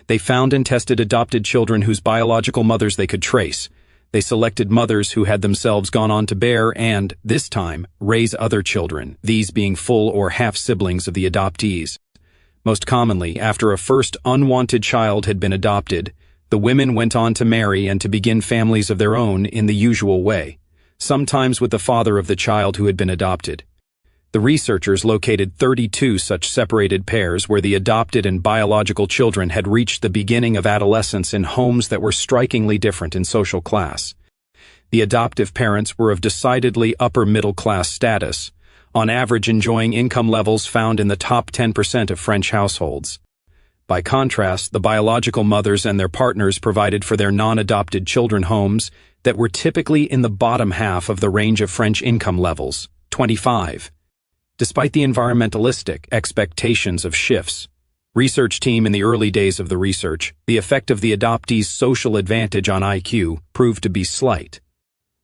They found and tested adopted children whose biological mothers they could trace. They selected mothers who had themselves gone on to bear and, this time, raise other children, these being full or half-siblings of the adoptees. Most commonly, after a first unwanted child had been adopted, the women went on to marry and to begin families of their own in the usual way. sometimes with the father of the child who had been adopted. The researchers located 32 such separated pairs where the adopted and biological children had reached the beginning of adolescence in homes that were strikingly different in social class. The adoptive parents were of decidedly upper-middle-class status, on average enjoying income levels found in the top 10% of French households. By contrast, the biological mothers and their partners provided for their non-adopted children homes that were typically in the bottom half of the range of French income levels, 25. Despite the environmentalistic expectations of shifts, research team in the early days of the research, the effect of the adoptees' social advantage on IQ proved to be slight.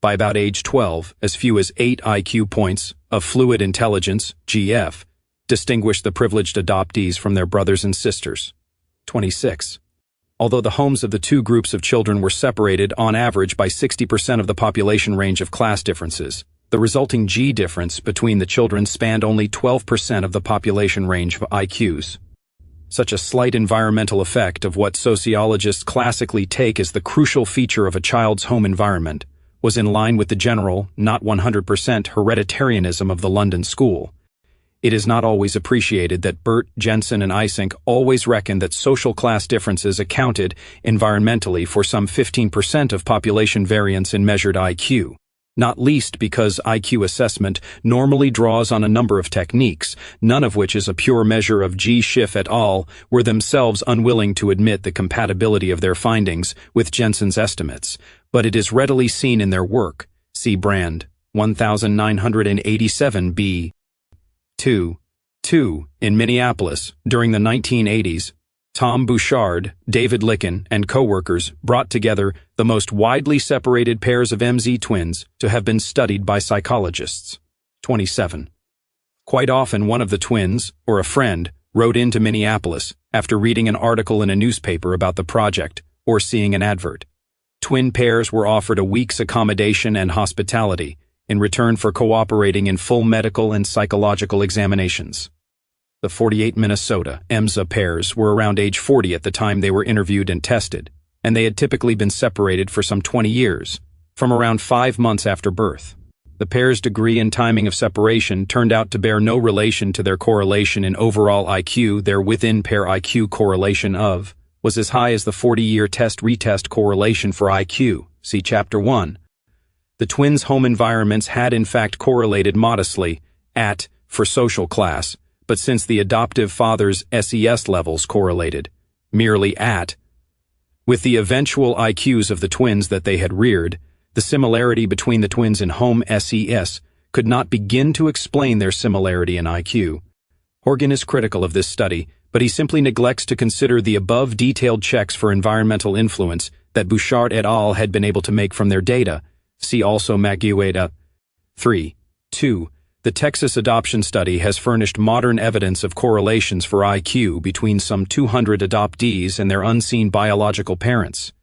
By about age 12, as few as 8 IQ points of fluid intelligence, GF, distinguished the privileged adoptees from their brothers and sisters, 26. Although the homes of the two groups of children were separated on average by 60% of the population range of class differences, the resulting G difference between the children spanned only 12% of the population range of IQs. Such a slight environmental effect of what sociologists classically take as the crucial feature of a child's home environment was in line with the general, not 100% hereditarianism of the London school. It is not always appreciated that Burt, Jensen, and Eysenck always reckoned that social class differences accounted environmentally for some 15% of population variance in measured IQ, not least because IQ assessment normally draws on a number of techniques, none of which is a pure measure of G. Schiff et al. Were themselves unwilling to admit the compatibility of their findings with Jensen's estimates, but it is readily seen in their work. See Brand, 1987b. 2. In Minneapolis, during the 1980s, Tom Bouchard, David Licken, and co-workers brought together the most widely separated pairs of MZ twins to have been studied by psychologists. 27. Quite often one of the twins, or a friend, wrote into Minneapolis after reading an article in a newspaper about the project or seeing an advert. Twin pairs were offered a week's accommodation and hospitality in return for cooperating in full medical and psychological examinations. The 48 Minnesota MZA pairs were around age 40 at the time they were interviewed and tested, and they had typically been separated for some 20 years, from around 5 months after birth. The pair's degree and timing of separation turned out to bear no relation to their correlation in overall IQ. Their within-pair IQ correlation was as high as the 40-year test-retest correlation for IQ, see Chapter 1. The twins' home environments had in fact correlated modestly for social class, but since the adoptive father's SES levels correlated merely with the eventual IQs of the twins that they had reared, the similarity between the twins in home SES could not begin to explain their similarity in IQ. Horgan is critical of this study, but he simply neglects to consider the above detailed checks for environmental influence that Bouchard et al. Had been able to make from their data. See also Magueda. 3. The Texas adoption study has furnished modern evidence of correlations for IQ between some 200 adoptees and their unseen biological parents.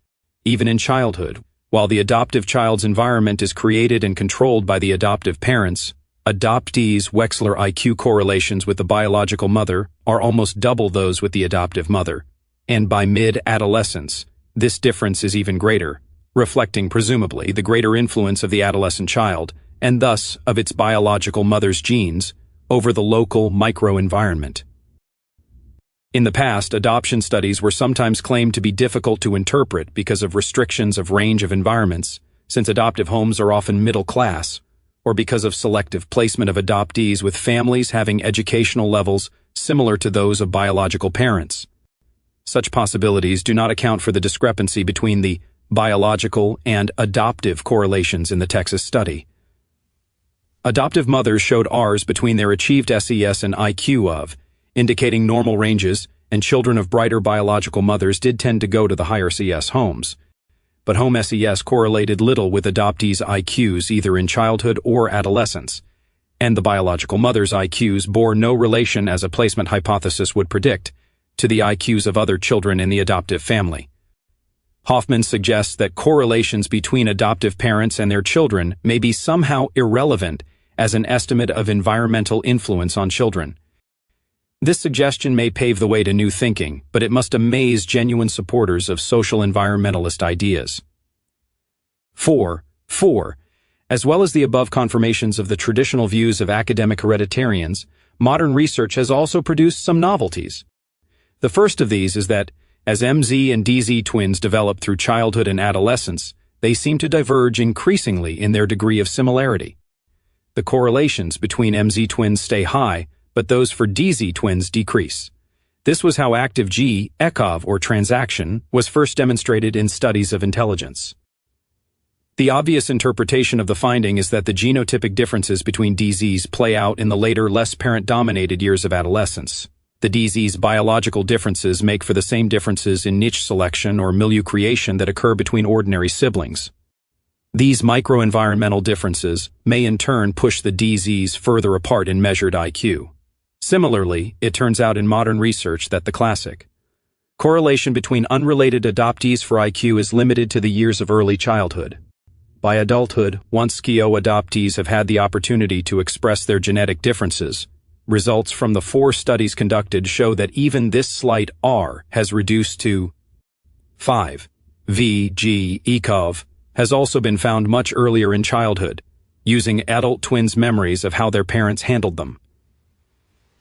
Even in childhood, while the adoptive child's environment is created and controlled by the adoptive parents, adoptees' Wechsler IQ correlations with the biological mother are almost double those with the adoptive mother, and by mid-adolescence, this difference is even greater, reflecting presumably the greater influence of the adolescent child, and thus of its biological mother's genes, over the local microenvironment. In the past, adoption studies were sometimes claimed to be difficult to interpret because of restrictions of range of environments, since adoptive homes are often middle class, or because of selective placement of adoptees with families having educational levels similar to those of biological parents. Such possibilities do not account for the discrepancy between the biological and adoptive correlations in the Texas study. Adoptive mothers showed Rs between their achieved SES and IQ indicating normal ranges, and children of brighter biological mothers did tend to go to the higher CS homes. But home SES correlated little with adoptees' IQs either in childhood or adolescence, and the biological mother's IQs bore no relation, as a placement hypothesis would predict, to the IQs of other children in the adoptive family. Hoffman suggests that correlations between adoptive parents and their children may be somehow irrelevant as an estimate of environmental influence on children. This suggestion may pave the way to new thinking, but it must amaze genuine supporters of social environmentalist ideas. 4. As well as the above confirmations of the traditional views of academic hereditarians, modern research has also produced some novelties. The first of these is that, as MZ and DZ twins develop through childhood and adolescence, they seem to diverge increasingly in their degree of similarity. The correlations between MZ twins stay high, but those for DZ twins decrease. This was how active G, ECOV, or transaction, was first demonstrated in studies of intelligence. The obvious interpretation of the finding is that the genotypic differences between DZs play out in the later, less parent-dominated years of adolescence. The DZs' biological differences make for the same differences in niche selection or milieu creation that occur between ordinary siblings. These microenvironmental differences may in turn push the DZs further apart in measured IQ. Similarly, it turns out in modern research that the classic correlation between unrelated adoptees for IQ is limited to the years of early childhood. By adulthood, once SCIO adoptees have had the opportunity to express their genetic differences, results from the 4 studies conducted show that even this slight R has reduced to 5. VG ECOV has also been found much earlier in childhood, using adult twins' memories of how their parents handled them.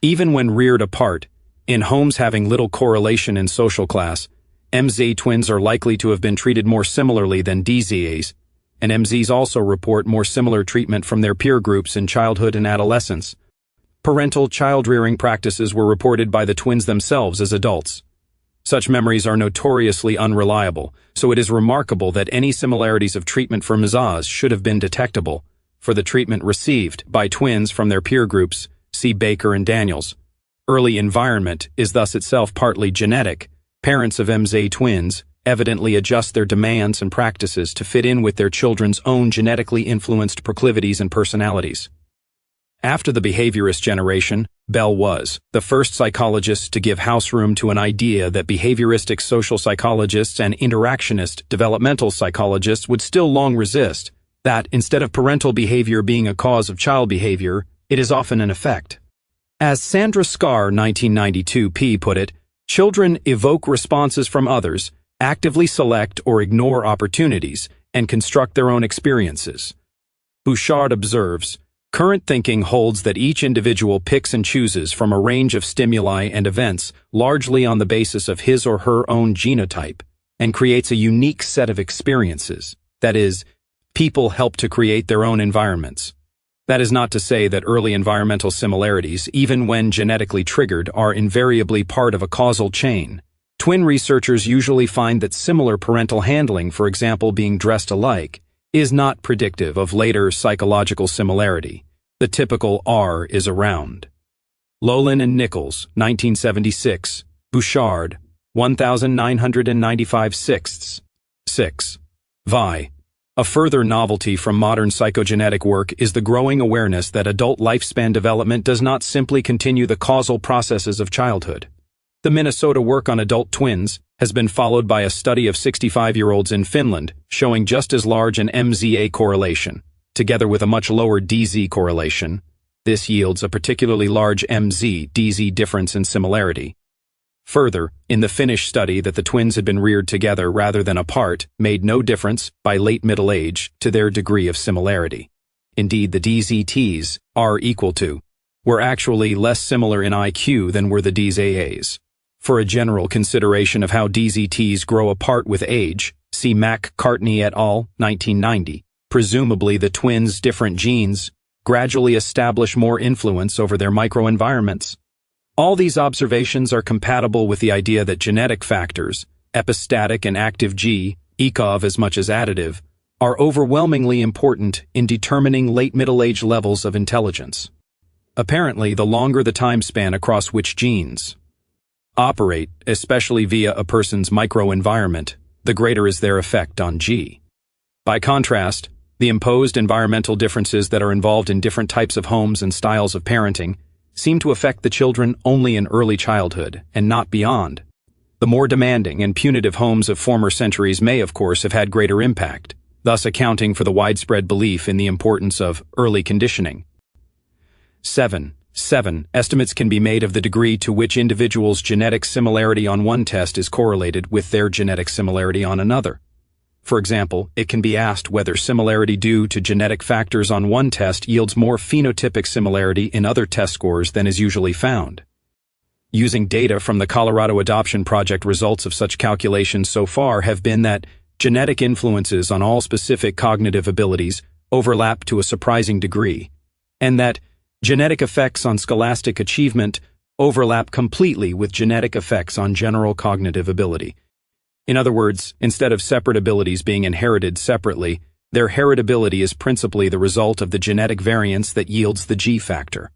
Even when reared apart, in homes having little correlation in social class, MZ twins are likely to have been treated more similarly than DZAs, and MZs also report more similar treatment from their peer groups in childhood and adolescence. Parental child-rearing practices were reported by the twins themselves as adults. Such memories are notoriously unreliable, so it is remarkable that any similarities of treatment for MZs should have been detectable for the treatment received by twins from their peer groups, see Baker and Daniels. Early environment is thus itself partly genetic. Parents of MZ twins evidently adjust their demands and practices to fit in with their children's own genetically influenced proclivities and personalities. After the behaviorist generation, Bell was the first psychologist to give house room to an idea that behavioristic social psychologists and interactionist developmental psychologists would still long resist, that instead of parental behavior being a cause of child behavior, it is often an effect. As Sandra Scar, 1992 P. put it, children evoke responses from others, actively select or ignore opportunities, and construct their own experiences. Bouchard observes, current thinking holds that each individual picks and chooses from a range of stimuli and events largely on the basis of his or her own genotype, and creates a unique set of experiences. That is, people help to create their own environments. That is not to say that early environmental similarities, even when genetically triggered, are invariably part of a causal chain. Twin researchers usually find that similar parental handling, for example being dressed alike, is not predictive of later psychological similarity. The typical R is around. Lolin and Nichols, 1976, Bouchard, 1995 sixths. 6. Vi. A further novelty from modern psychogenetic work is the growing awareness that adult lifespan development does not simply continue the causal processes of childhood. The Minnesota work on adult twins has been followed by a study of 65-year-olds in Finland, showing just as large an MZA correlation, together with a much lower DZ correlation. This yields a particularly large MZ-DZ difference in similarity. Further, in the Finnish study that the twins had been reared together rather than apart made no difference, by late middle age, to their degree of similarity. Indeed, the DZTs, R equal to, were actually less similar in IQ than were the DZAs. For a general consideration of how DZTs grow apart with age, see McCartney et al., 1990. Presumably the twins' different genes gradually establish more influence over their microenvironments. All these observations are compatible with the idea that genetic factors, epistatic and active G, ECOV as much as additive, are overwhelmingly important in determining late middle age levels of intelligence. Apparently, the longer the time span across which genes operate, especially via a person's microenvironment, the greater is their effect on G. By contrast, the imposed environmental differences that are involved in different types of homes and styles of parenting seem to affect the children only in early childhood and not beyond. The more demanding and punitive homes of former centuries may, of course, have had greater impact, thus accounting for the widespread belief in the importance of early conditioning. 7. Estimates can be made of the degree to which individuals' genetic similarity on one test is correlated with their genetic similarity on another. For example, it can be asked whether similarity due to genetic factors on one test yields more phenotypic similarity in other test scores than is usually found. Using data from the Colorado Adoption Project, results of such calculations so far have been that genetic influences on all specific cognitive abilities overlap to a surprising degree, and that genetic effects on scholastic achievement overlap completely with genetic effects on general cognitive ability. In other words, instead of separate abilities being inherited separately, their heritability is principally the result of the genetic variance that yields the G factor.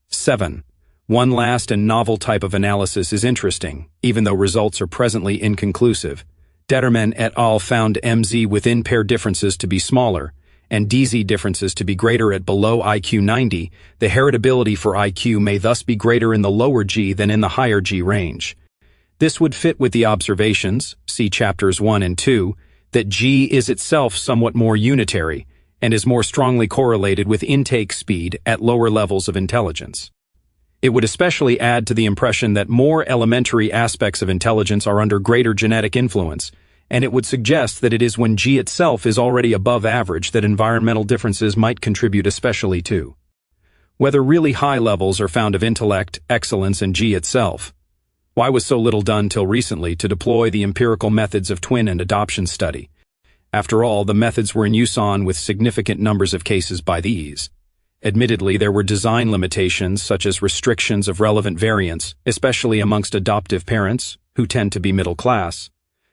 7. One last and novel type of analysis is interesting, even though results are presently inconclusive. Detterman et al. Found MZ within pair differences to be smaller, and DZ differences to be greater at below IQ 90. The heritability for IQ may thus be greater in the lower G than in the higher G range. This would fit with the observations, see chapters 1 and 2, that G is itself somewhat more unitary and is more strongly correlated with intake speed at lower levels of intelligence. It would especially add to the impression that more elementary aspects of intelligence are under greater genetic influence, and it would suggest that it is when G itself is already above average that environmental differences might contribute especially to. Whether really high levels are found of intellect, excellence, and G itself. Why was so little done till recently to deploy the empirical methods of twin and adoption study? After all, the methods were in use on with significant numbers of cases by these. Admittedly, there were design limitations such as restrictions of relevant variance, especially amongst adoptive parents, who tend to be middle class.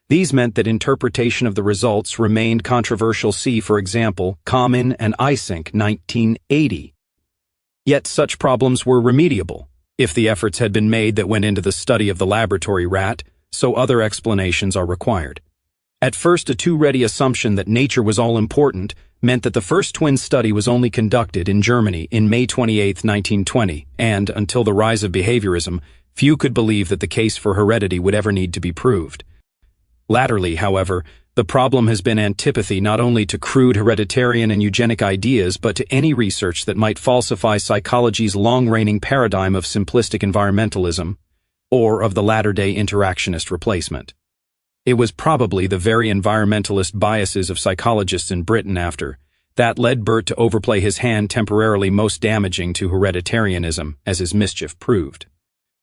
These meant that interpretation of the results remained controversial. See, for example, Common and Eysenck, 1980. Yet such problems were remediable, if the efforts had been made that went into the study of the laboratory rat, so other explanations are required. At first, a too-ready assumption that nature was all-important meant that the first twin study was only conducted in Germany in May 28, 1920, and, until the rise of behaviorism, few could believe that the case for heredity would ever need to be proved. Latterly, however, the problem has been antipathy not only to crude hereditarian and eugenic ideas, but to any research that might falsify psychology's long-reigning paradigm of simplistic environmentalism, or of the latter-day interactionist replacement. It was probably the very environmentalist biases of psychologists in Britain after that led Burt to overplay his hand temporarily most damaging to hereditarianism, as his mischief proved.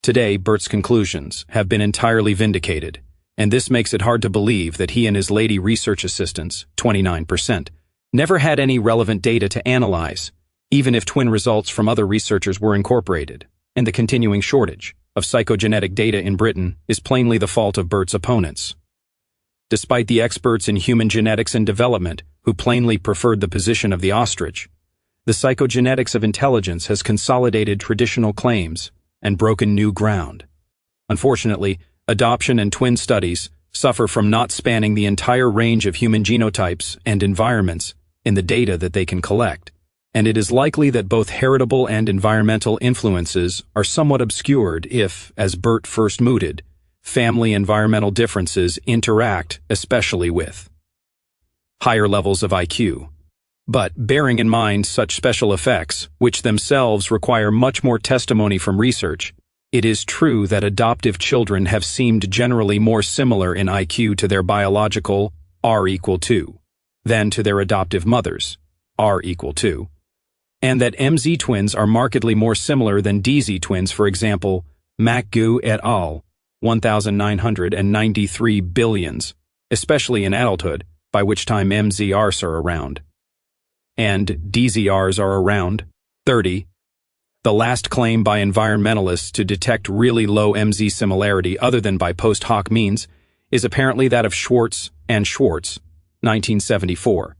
Today, Burt's conclusions have been entirely vindicated, and this makes it hard to believe that he and his lady research assistants, 29%, never had any relevant data to analyze, even if twin results from other researchers were incorporated, and the continuing shortage of psychogenetic data in Britain is plainly the fault of Burt's opponents. Despite the experts in human genetics and development, who plainly preferred the position of the ostrich, the psychogenetics of intelligence has consolidated traditional claims and broken new ground. Unfortunately, adoption and twin studies suffer from not spanning the entire range of human genotypes and environments in the data that they can collect, and it is likely that both heritable and environmental influences are somewhat obscured if, as Burt first mooted, family environmental differences interact especially with higher levels of IQ. But bearing in mind such special effects, which themselves require much more testimony from research, it is true that adoptive children have seemed generally more similar in IQ to their biological R=2 than to their adoptive mothers, R=2, and that MZ twins are markedly more similar than DZ twins, for example, McGeough et al., 1,993 billions, especially in adulthood, by which time MZRs are around, and DZRs are around 30. The last claim by environmentalists to detect really low MZ similarity other than by post hoc means is apparently that of Schwartz and Schwartz, 1974.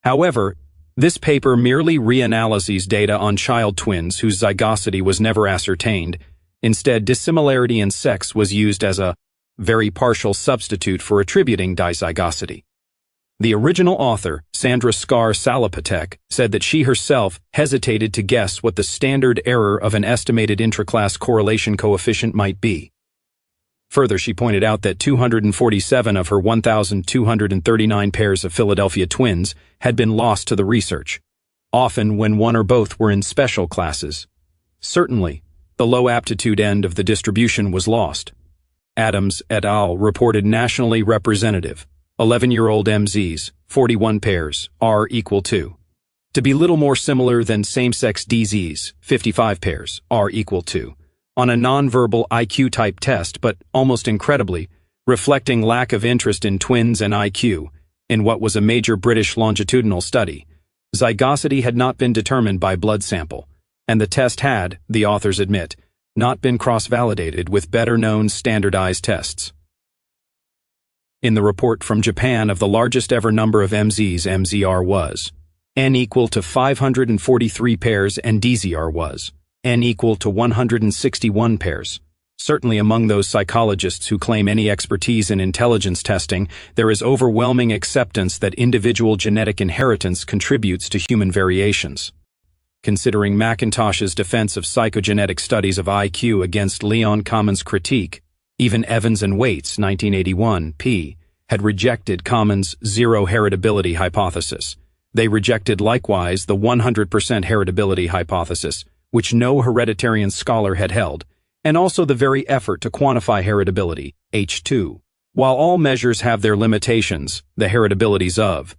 However, this paper merely reanalyzes data on child twins whose zygosity was never ascertained. Instead, dissimilarity in sex was used as a very partial substitute for attributing dizygosity. The original author, Sandra Skar-Salapatek, said that she herself hesitated to guess what the standard error of an estimated intraclass correlation coefficient might be. Further, she pointed out that 247 of her 1,239 pairs of Philadelphia twins had been lost to the research, often when one or both were in special classes. Certainly, the low aptitude end of the distribution was lost. Adams et al. Reported nationally representative, 11-year-old MZs, 41 pairs, R equal to. To be little more similar than same-sex DZs, 55 pairs, R equal to. On a nonverbal IQ-type test, but almost incredibly, reflecting lack of interest in twins and IQ, in what was a major British longitudinal study. Zygosity had not been determined by blood sample, and the test had, the authors admit, not been cross-validated with better-known standardized tests. In the report from Japan of the largest ever number of MZs, MZR was N equal to 543 pairs and DZR was N equal to 161 pairs. Certainly among those psychologists who claim any expertise in intelligence testing, there is overwhelming acceptance that individual genetic inheritance contributes to human variations. Considering McIntosh's defense of psychogenetic studies of IQ against Leon Common's critique, even Evans and Waits, 1981, p. had rejected Common's zero heritability hypothesis. They rejected likewise the 100% heritability hypothesis, which no hereditarian scholar had held, and also the very effort to quantify heritability, H2. While all measures have their limitations, the heritabilities of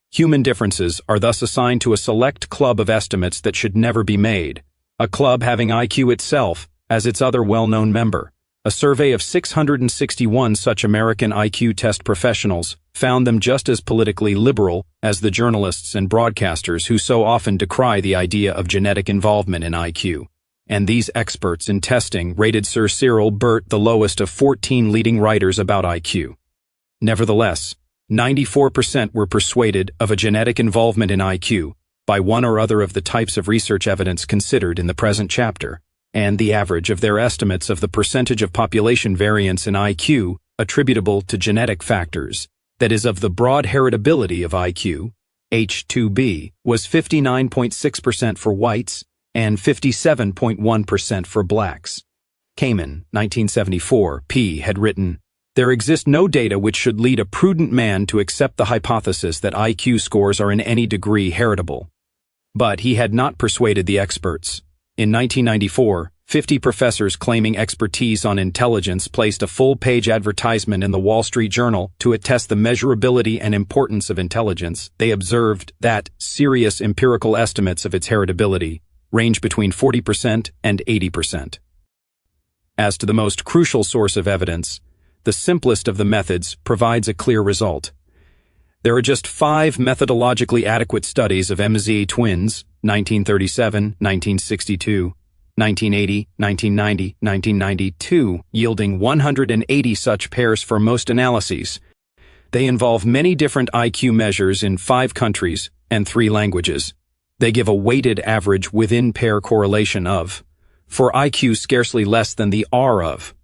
human differences are thus assigned to a select club of estimates that should never be made, a club having IQ itself as its other well-known member. A survey of 661 such American IQ test professionals found them just as politically liberal as the journalists and broadcasters who so often decry the idea of genetic involvement in IQ. And these experts in testing rated Sir Cyril Burt the lowest of 14 leading writers about IQ. Nevertheless, 94% were persuaded of a genetic involvement in IQ by one or other of the types of research evidence considered in the present chapter, and the average of their estimates of the percentage of population variance in IQ attributable to genetic factors, that is of the broad heritability of IQ, H2B, was 59.6% for whites and 57.1% for blacks. Kamen, 1974, p. had written, "There exist no data which should lead a prudent man to accept the hypothesis that IQ scores are in any degree heritable." But he had not persuaded the experts. In 1994, 50 professors claiming expertise on intelligence placed a full-page advertisement in the Wall Street Journal to attest the measurability and importance of intelligence. They observed that serious empirical estimates of its heritability range between 40% and 80%. As to the most crucial source of evidence, the simplest of the methods provides a clear result. There are just 5 methodologically adequate studies of MZ twins, 1937, 1962, 1980, 1990, 1992, yielding 180 such pairs for most analyses. They involve many different IQ measures in 5 countries and 3 languages. They give a weighted average within-pair correlation of, for IQ scarcely less than the R of,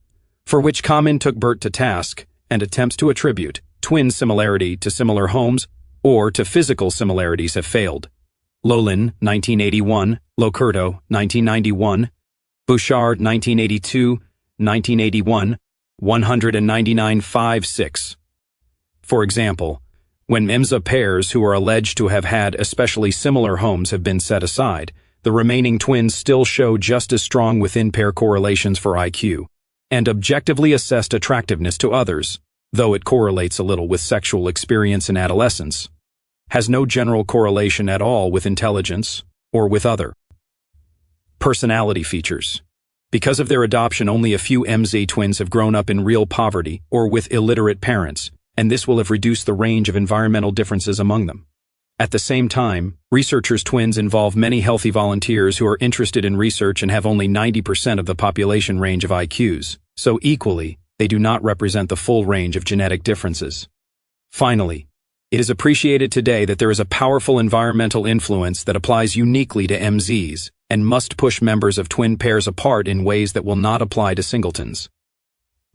for which Kamen took Burt to task and attempts to attribute twin similarity to similar homes or to physical similarities have failed. Lolin, 1981, Locurdo, 1991, Bouchard, 1982, 1981, 199.56. For example, when MZA pairs who are alleged to have had especially similar homes have been set aside, the remaining twins still show just as strong within-pair correlations for IQ, and objectively assessed attractiveness to others, though it correlates a little with sexual experience in adolescence, has no general correlation at all with intelligence or with other personality features. Because of their adoption, only a few MZ twins have grown up in real poverty or with illiterate parents, and this will have reduced the range of environmental differences among them. At the same time, researchers' twins involve many healthy volunteers who are interested in research and have only 90% of the population range of IQs, so equally, they do not represent the full range of genetic differences. Finally, it is appreciated today that there is a powerful environmental influence that applies uniquely to MZs and must push members of twin pairs apart in ways that will not apply to singletons.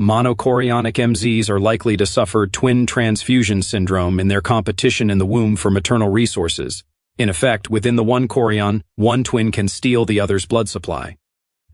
Monochorionic MZs are likely to suffer twin transfusion syndrome in their competition in the womb for maternal resources. In effect, within the one chorion, one twin can steal the other's blood supply.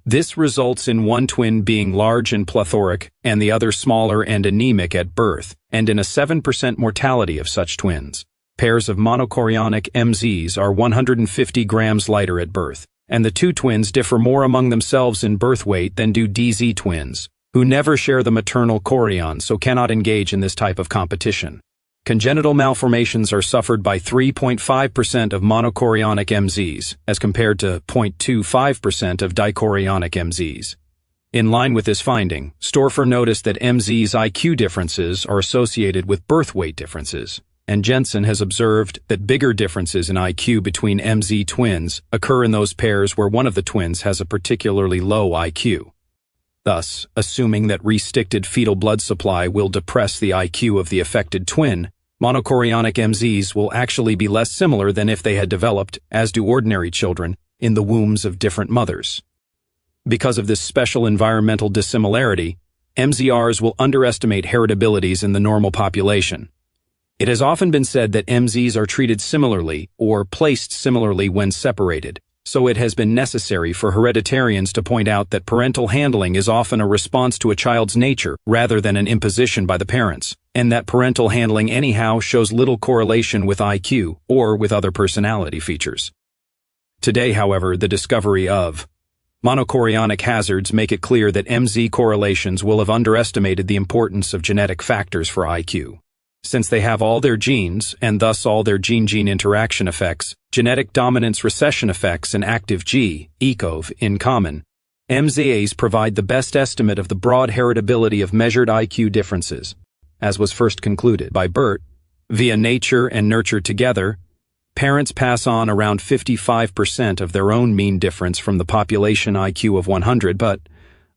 This results in one twin being large and plethoric and the other smaller and anemic at birth, and in a 7% mortality of such twins. Pairs of monochorionic MZs are 150 grams lighter at birth, and the two twins differ more among themselves in birth weight than do DZ twins, who never share the maternal chorion so cannot engage in this type of competition. Congenital malformations are suffered by 3.5% of monochorionic MZs, as compared to 0.25% of dichorionic MZs. In line with this finding, Storfer noticed that MZ's IQ differences are associated with birth weight differences, and Jensen has observed that bigger differences in IQ between MZ twins occur in those pairs where one of the twins has a particularly low IQ. Thus, assuming that restricted fetal blood supply will depress the IQ of the affected twin, monochorionic MZs will actually be less similar than if they had developed, as do ordinary children, in the wombs of different mothers. Because of this special environmental dissimilarity, MZRs will underestimate heritabilities in the normal population. It has often been said that MZs are treated similarly or placed similarly when separated, so it has been necessary for hereditarians to point out that parental handling is often a response to a child's nature rather than an imposition by the parents, and that parental handling anyhow shows little correlation with IQ or with other personality features. Today, however, the discovery of monochorionic hazards make it clear that MZ correlations will have underestimated the importance of genetic factors for IQ. Since they have all their genes, and thus all their gene-gene interaction effects, genetic dominance recession effects and active G, ECOV, in common, MZAs provide the best estimate of the broad heritability of measured IQ differences, as was first concluded by Burt. Via nature and nurture together, parents pass on around 55% of their own mean difference from the population IQ of 100, but,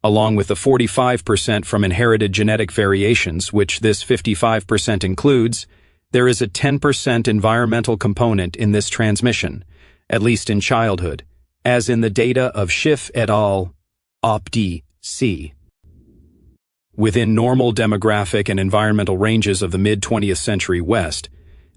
along with the 45% from inherited genetic variations, which this 55% includes, there is a 10% environmental component in this transmission, at least in childhood, as in the data of Schiff et al. Op.D.C. Within normal demographic and environmental ranges of the mid-20th century West,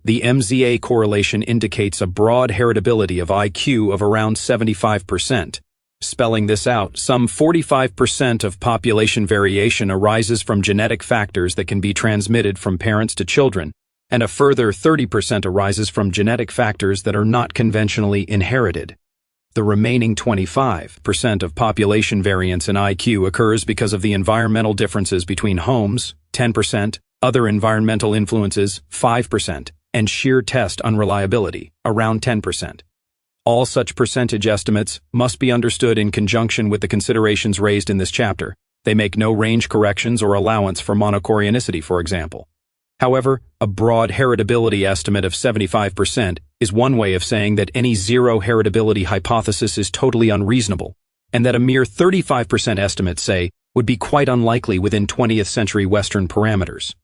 the MZA correlation indicates a broad heritability of IQ of around 75%. Spelling this out, some 45% of population variation arises from genetic factors that can be transmitted from parents to children, and a further 30% arises from genetic factors that are not conventionally inherited. The remaining 25% of population variance in IQ occurs because of the environmental differences between homes, 10%, other environmental influences, 5%, and sheer test unreliability, around 10%. All such percentage estimates must be understood in conjunction with the considerations raised in this chapter. They make no range corrections or allowance for monochorionicity, for example. However, a broad heritability estimate of 75% is one way of saying that any zero heritability hypothesis is totally unreasonable, and that a mere 35% estimate, say, would be quite unlikely within 20th century Western parameters.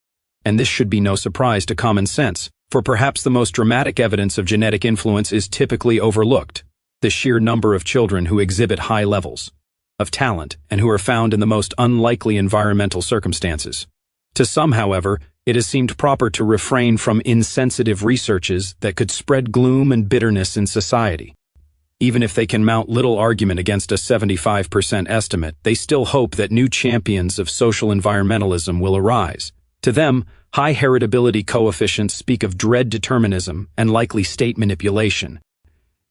And this should be no surprise to common sense, for perhaps the most dramatic evidence of genetic influence is typically overlooked: the sheer number of children who exhibit high levels of talent and who are found in the most unlikely environmental circumstances. To some, however, it has seemed proper to refrain from insensitive researches that could spread gloom and bitterness in society. Even if they can mount little argument against a 75% estimate, they still hope that new champions of social environmentalism will arise. To them, high heritability coefficients speak of dread determinism and likely state manipulation.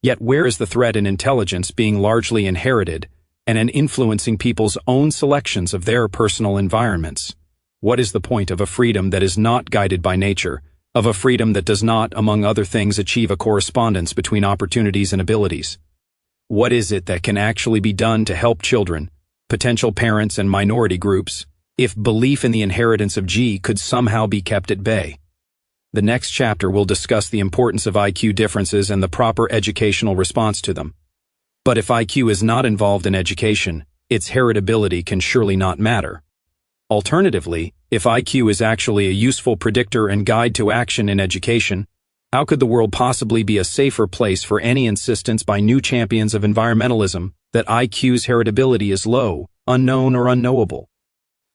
Yet where is the threat in intelligence being largely inherited and in influencing people's own selections of their personal environments? What is the point of a freedom that is not guided by nature, of a freedom that does not, among other things, achieve a correspondence between opportunities and abilities? What is it that can actually be done to help children, potential parents, and minority groups, if belief in the inheritance of G could somehow be kept at bay? The next chapter will discuss the importance of IQ differences and the proper educational response to them. But if IQ is not involved in education, its heritability can surely not matter. Alternatively, if IQ is actually a useful predictor and guide to action in education, how could the world possibly be a safer place for any insistence by new champions of environmentalism that IQ's heritability is low, unknown, or unknowable?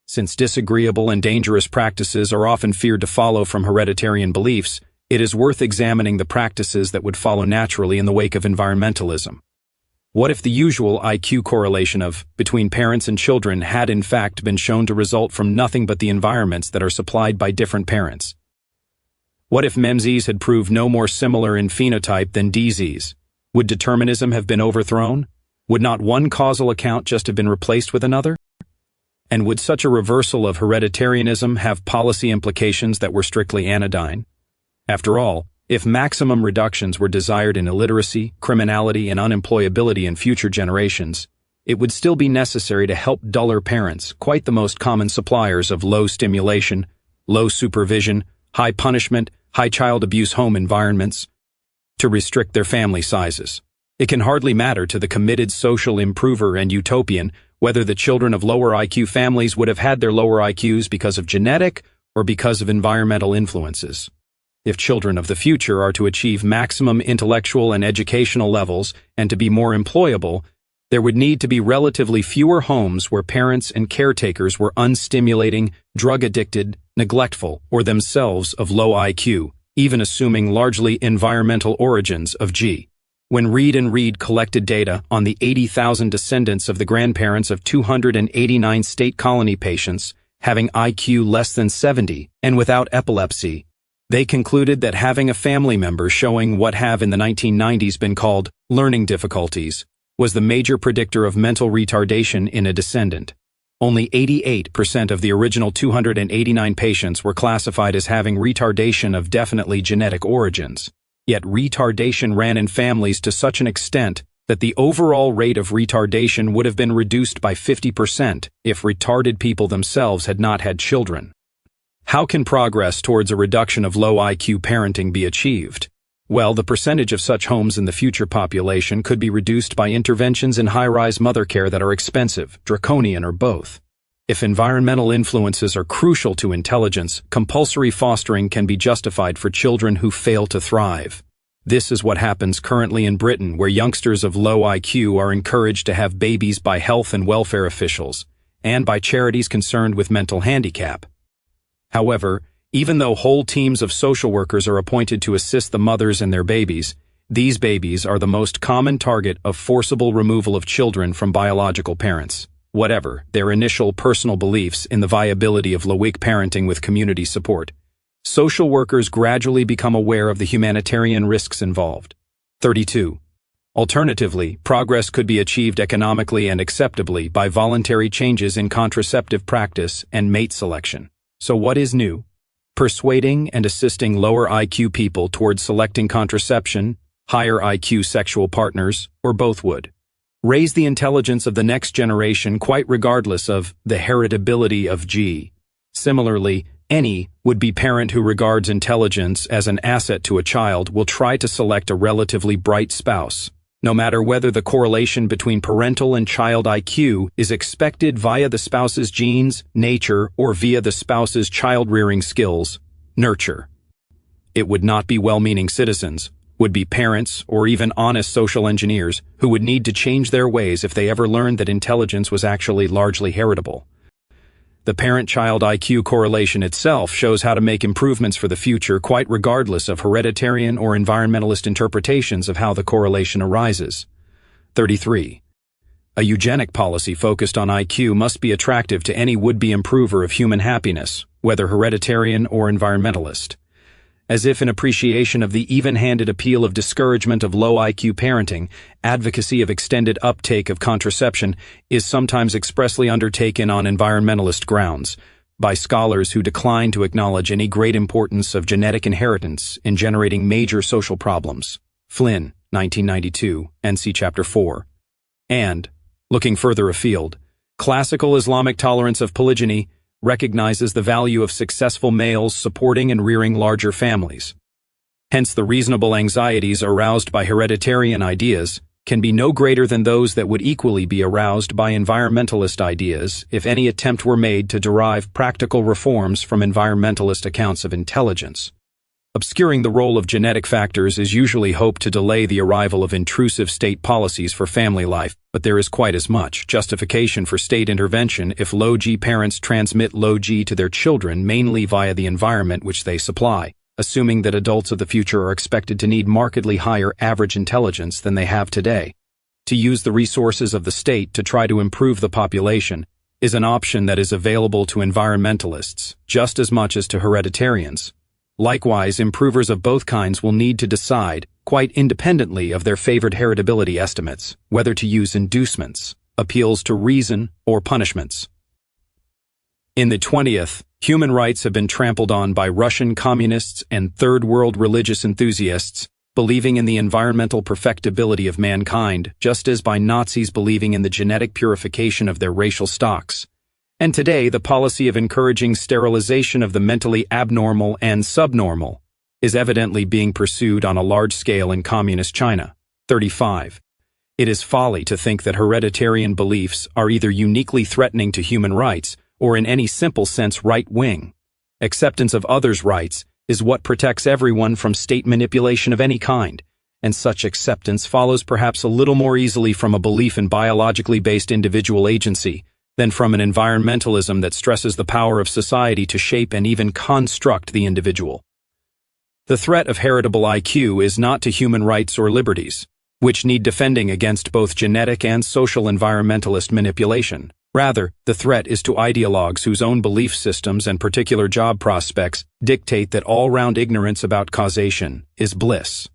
Since disagreeable and dangerous practices are often feared to follow from hereditarian beliefs, it is worth examining the practices that would follow naturally in the wake of environmentalism. What if the usual IQ correlation between parents and children had in fact been shown to result from nothing but the environments that are supplied by different parents? What if MZs had proved no more similar in phenotype than DZs? Would determinism have been overthrown? Would not one causal account just have been replaced with another? And would such a reversal of hereditarianism have policy implications that were strictly anodyne? After all, if maximum reductions were desired in illiteracy, criminality, and unemployability in future generations, it would still be necessary to help duller parents, quite the most common suppliers of low stimulation, low supervision, high punishment, high child abuse home environments, to restrict their family sizes. It can hardly matter to the committed social improver and utopian whether the children of lower IQ families would have had their lower IQs because of genetic or because of environmental influences. If children of the future are to achieve maximum intellectual and educational levels and to be more employable, there would need to be relatively fewer homes where parents and caretakers were unstimulating, drug-addicted, neglectful, or themselves of low IQ, even assuming largely environmental origins of G. When Reed collected data on the 80,000 descendants of the grandparents of 289 state colony patients having IQ less than 70 and without epilepsy, they concluded that having a family member showing what have in the 1990s been called learning difficulties was the major predictor of mental retardation in a descendant. Only 88% of the original 289 patients were classified as having retardation of definitely genetic origins. Yet retardation ran in families to such an extent that the overall rate of retardation would have been reduced by 50% if retarded people themselves had not had children. How can progress towards a reduction of low IQ parenting be achieved? Well, the percentage of such homes in the future population could be reduced by interventions in high-rise mother care that are expensive, draconian, or both. If environmental influences are crucial to intelligence, compulsory fostering can be justified for children who fail to thrive. This is what happens currently in Britain, where youngsters of low IQ are encouraged to have babies by health and welfare officials, and by charities concerned with mental handicap. However, even though whole teams of social workers are appointed to assist the mothers and their babies, these babies are the most common target of forcible removal of children from biological parents, whatever their initial personal beliefs in the viability of low-IQ parenting with community support. Social workers gradually become aware of the humanitarian risks involved. 32. Alternatively, progress could be achieved economically and acceptably by voluntary changes in contraceptive practice and mate selection. So what is new? Persuading and assisting lower IQ people towards selecting contraception, higher IQ sexual partners, or both would raise the intelligence of the next generation quite regardless of the heritability of G. Similarly, any would-be parent who regards intelligence as an asset to a child will try to select a relatively bright spouse, no matter whether the correlation between parental and child IQ is expected via the spouse's genes, nature, or via the spouse's child-rearing skills, nurture. It would not be well-meaning citizens, would-be parents, or even honest social engineers who would need to change their ways if they ever learned that intelligence was actually largely heritable. The parent-child IQ correlation itself shows how to make improvements for the future quite regardless of hereditarian or environmentalist interpretations of how the correlation arises. 33. A eugenic policy focused on IQ must be attractive to any would-be improver of human happiness, whether hereditarian or environmentalist. As if in appreciation of the even-handed appeal of discouragement of low IQ parenting, advocacy of extended uptake of contraception is sometimes expressly undertaken on environmentalist grounds by scholars who decline to acknowledge any great importance of genetic inheritance in generating major social problems. Flynn, 1992, NC Chapter 4. And, looking further afield, classical Islamic tolerance of polygyny recognizes the value of successful males supporting and rearing larger families. Hence, the reasonable anxieties aroused by hereditarian ideas can be no greater than those that would equally be aroused by environmentalist ideas if any attempt were made to derive practical reforms from environmentalist accounts of intelligence. Obscuring the role of genetic factors is usually hoped to delay the arrival of intrusive state policies for family life, but there is quite as much justification for state intervention if low-G parents transmit low-G to their children mainly via the environment which they supply, assuming that adults of the future are expected to need markedly higher average intelligence than they have today. To use the resources of the state to try to improve the population is an option that is available to environmentalists just as much as to hereditarians. Likewise, improvers of both kinds will need to decide, quite independently of their favored heritability estimates, whether to use inducements, appeals to reason, or punishments. In the 20th, human rights have been trampled on by Russian communists and Third World religious enthusiasts, believing in the environmental perfectibility of mankind, just as by Nazis believing in the genetic purification of their racial stocks. And today, the policy of encouraging sterilization of the mentally abnormal and subnormal is evidently being pursued on a large scale in communist China. 35. It is folly to think that hereditarian beliefs are either uniquely threatening to human rights or in any simple sense right-wing. Acceptance of others' rights is what protects everyone from state manipulation of any kind, and such acceptance follows perhaps a little more easily from a belief in biologically based individual agency than from an environmentalism that stresses the power of society to shape and even construct the individual. The threat of heritable IQ is not to human rights or liberties, which need defending against both genetic and social environmentalist manipulation. Rather, the threat is to ideologues whose own belief systems and particular job prospects dictate that all-round ignorance about causation is bliss.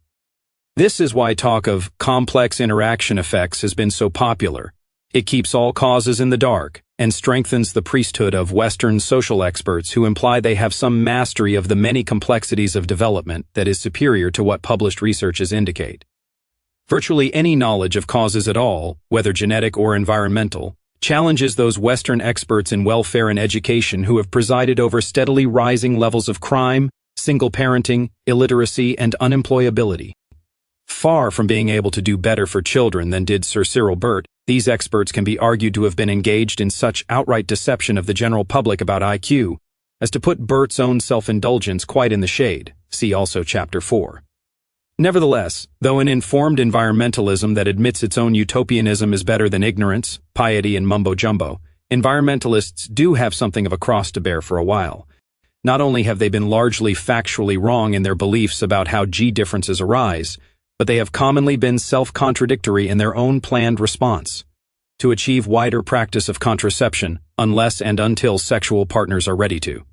This is why talk of complex interaction effects has been so popular. It keeps all causes in the dark and strengthens the priesthood of Western social experts who imply they have some mastery of the many complexities of development that is superior to what published researches indicate. Virtually any knowledge of causes at all, whether genetic or environmental, challenges those Western experts in welfare and education who have presided over steadily rising levels of crime, single parenting, illiteracy, and unemployability. Far from being able to do better for children than did Sir Cyril Burt, these experts can be argued to have been engaged in such outright deception of the general public about IQ as to put Burt's own self-indulgence quite in the shade. See also Chapter 4. Nevertheless, though an informed environmentalism that admits its own utopianism is better than ignorance, piety, and mumbo-jumbo, environmentalists do have something of a cross to bear for a while. Not only have they been largely factually wrong in their beliefs about how G differences arise, but they have commonly been self-contradictory in their own planned response. To achieve wider practice of contraception, unless and until sexual partners are ready to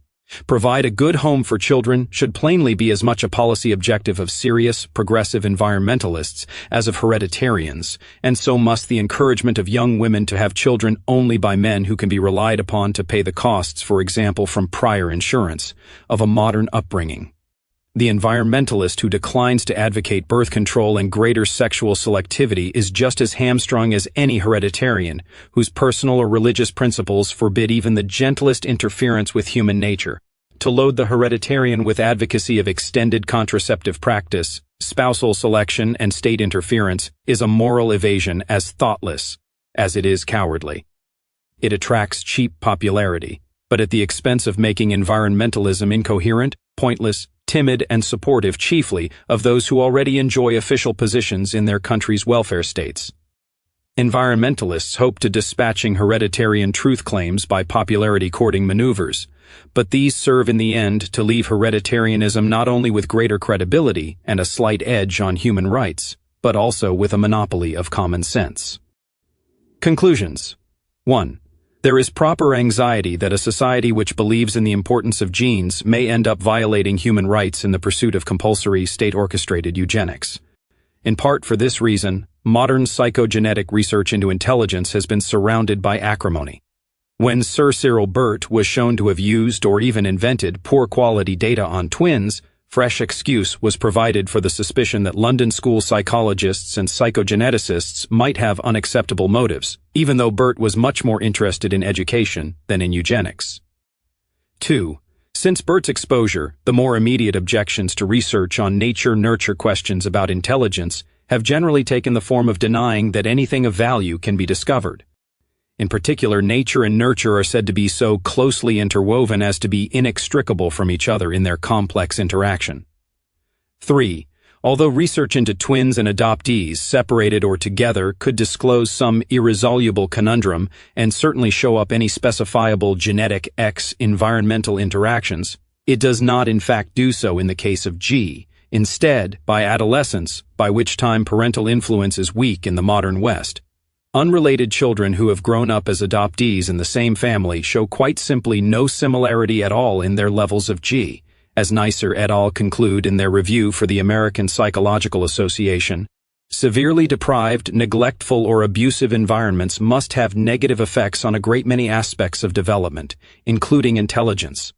provide a good home for children should plainly be as much a policy objective of serious, progressive environmentalists as of hereditarians, and so must the encouragement of young women to have children only by men who can be relied upon to pay the costs, for example from prior insurance, of a modern upbringing. The environmentalist who declines to advocate birth control and greater sexual selectivity is just as hamstrung as any hereditarian whose personal or religious principles forbid even the gentlest interference with human nature. To load the hereditarian with advocacy of extended contraceptive practice, spousal selection, and state interference is a moral evasion as thoughtless as it is cowardly. It attracts cheap popularity, but at the expense of making environmentalism incoherent, pointless, timid, and supportive chiefly of those who already enjoy official positions in their country's welfare states. Environmentalists hope to dispatching hereditarian truth claims by popularity-courting maneuvers, but these serve in the end to leave hereditarianism not only with greater credibility and a slight edge on human rights, but also with a monopoly of common sense. Conclusions. 1. There is proper anxiety that a society which believes in the importance of genes may end up violating human rights in the pursuit of compulsory state-orchestrated eugenics. In part for this reason, modern psychogenetic research into intelligence has been surrounded by acrimony. When Sir Cyril Burt was shown to have used or even invented poor-quality data on twins, fresh excuse was provided for the suspicion that London school psychologists and psychogeneticists might have unacceptable motives, even though Burt was much more interested in education than in eugenics. 2. Since Burt's exposure, the more immediate objections to research on nature-nurture questions about intelligence have generally taken the form of denying that anything of value can be discovered. In particular, nature and nurture are said to be so closely interwoven as to be inextricable from each other in their complex interaction. 3. Although research into twins and adoptees, separated or together, could disclose some irresoluble conundrum and certainly show up any specifiable genetic X-environmental interactions, it does not in fact do so in the case of G. Instead, by adolescence, by which time parental influence is weak in the modern West, unrelated children who have grown up as adoptees in the same family show quite simply no similarity at all in their levels of G, as Neisser et al. Conclude in their review for the American Psychological Association, Severely deprived, neglectful, or abusive environments must have negative effects on a great many aspects of development, including intelligence.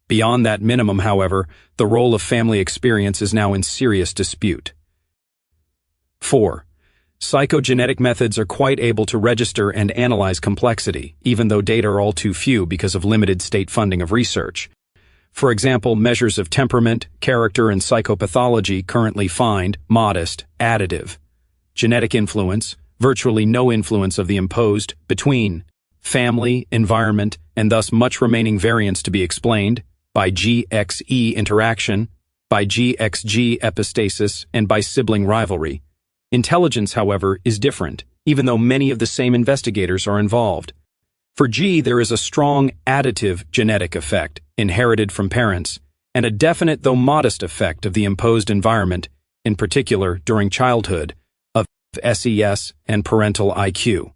Beyond that minimum, however, the role of family experience is now in serious dispute. 4. Psychogenetic methods are quite able to register and analyze complexity, even though data are all too few because of limited state funding of research. For example, measures of temperament, character, and psychopathology currently find modest, additive. Genetic influence, virtually no influence of the imposed, between family, environment, and thus much remaining variance to be explained by GXE interaction, by GXG epistasis, and by sibling rivalry. Intelligence, however, is different, even though many of the same investigators are involved. For G, there is a strong additive genetic effect, inherited from parents, and a definite though modest effect of the imposed environment, in particular during childhood, of SES and parental IQ.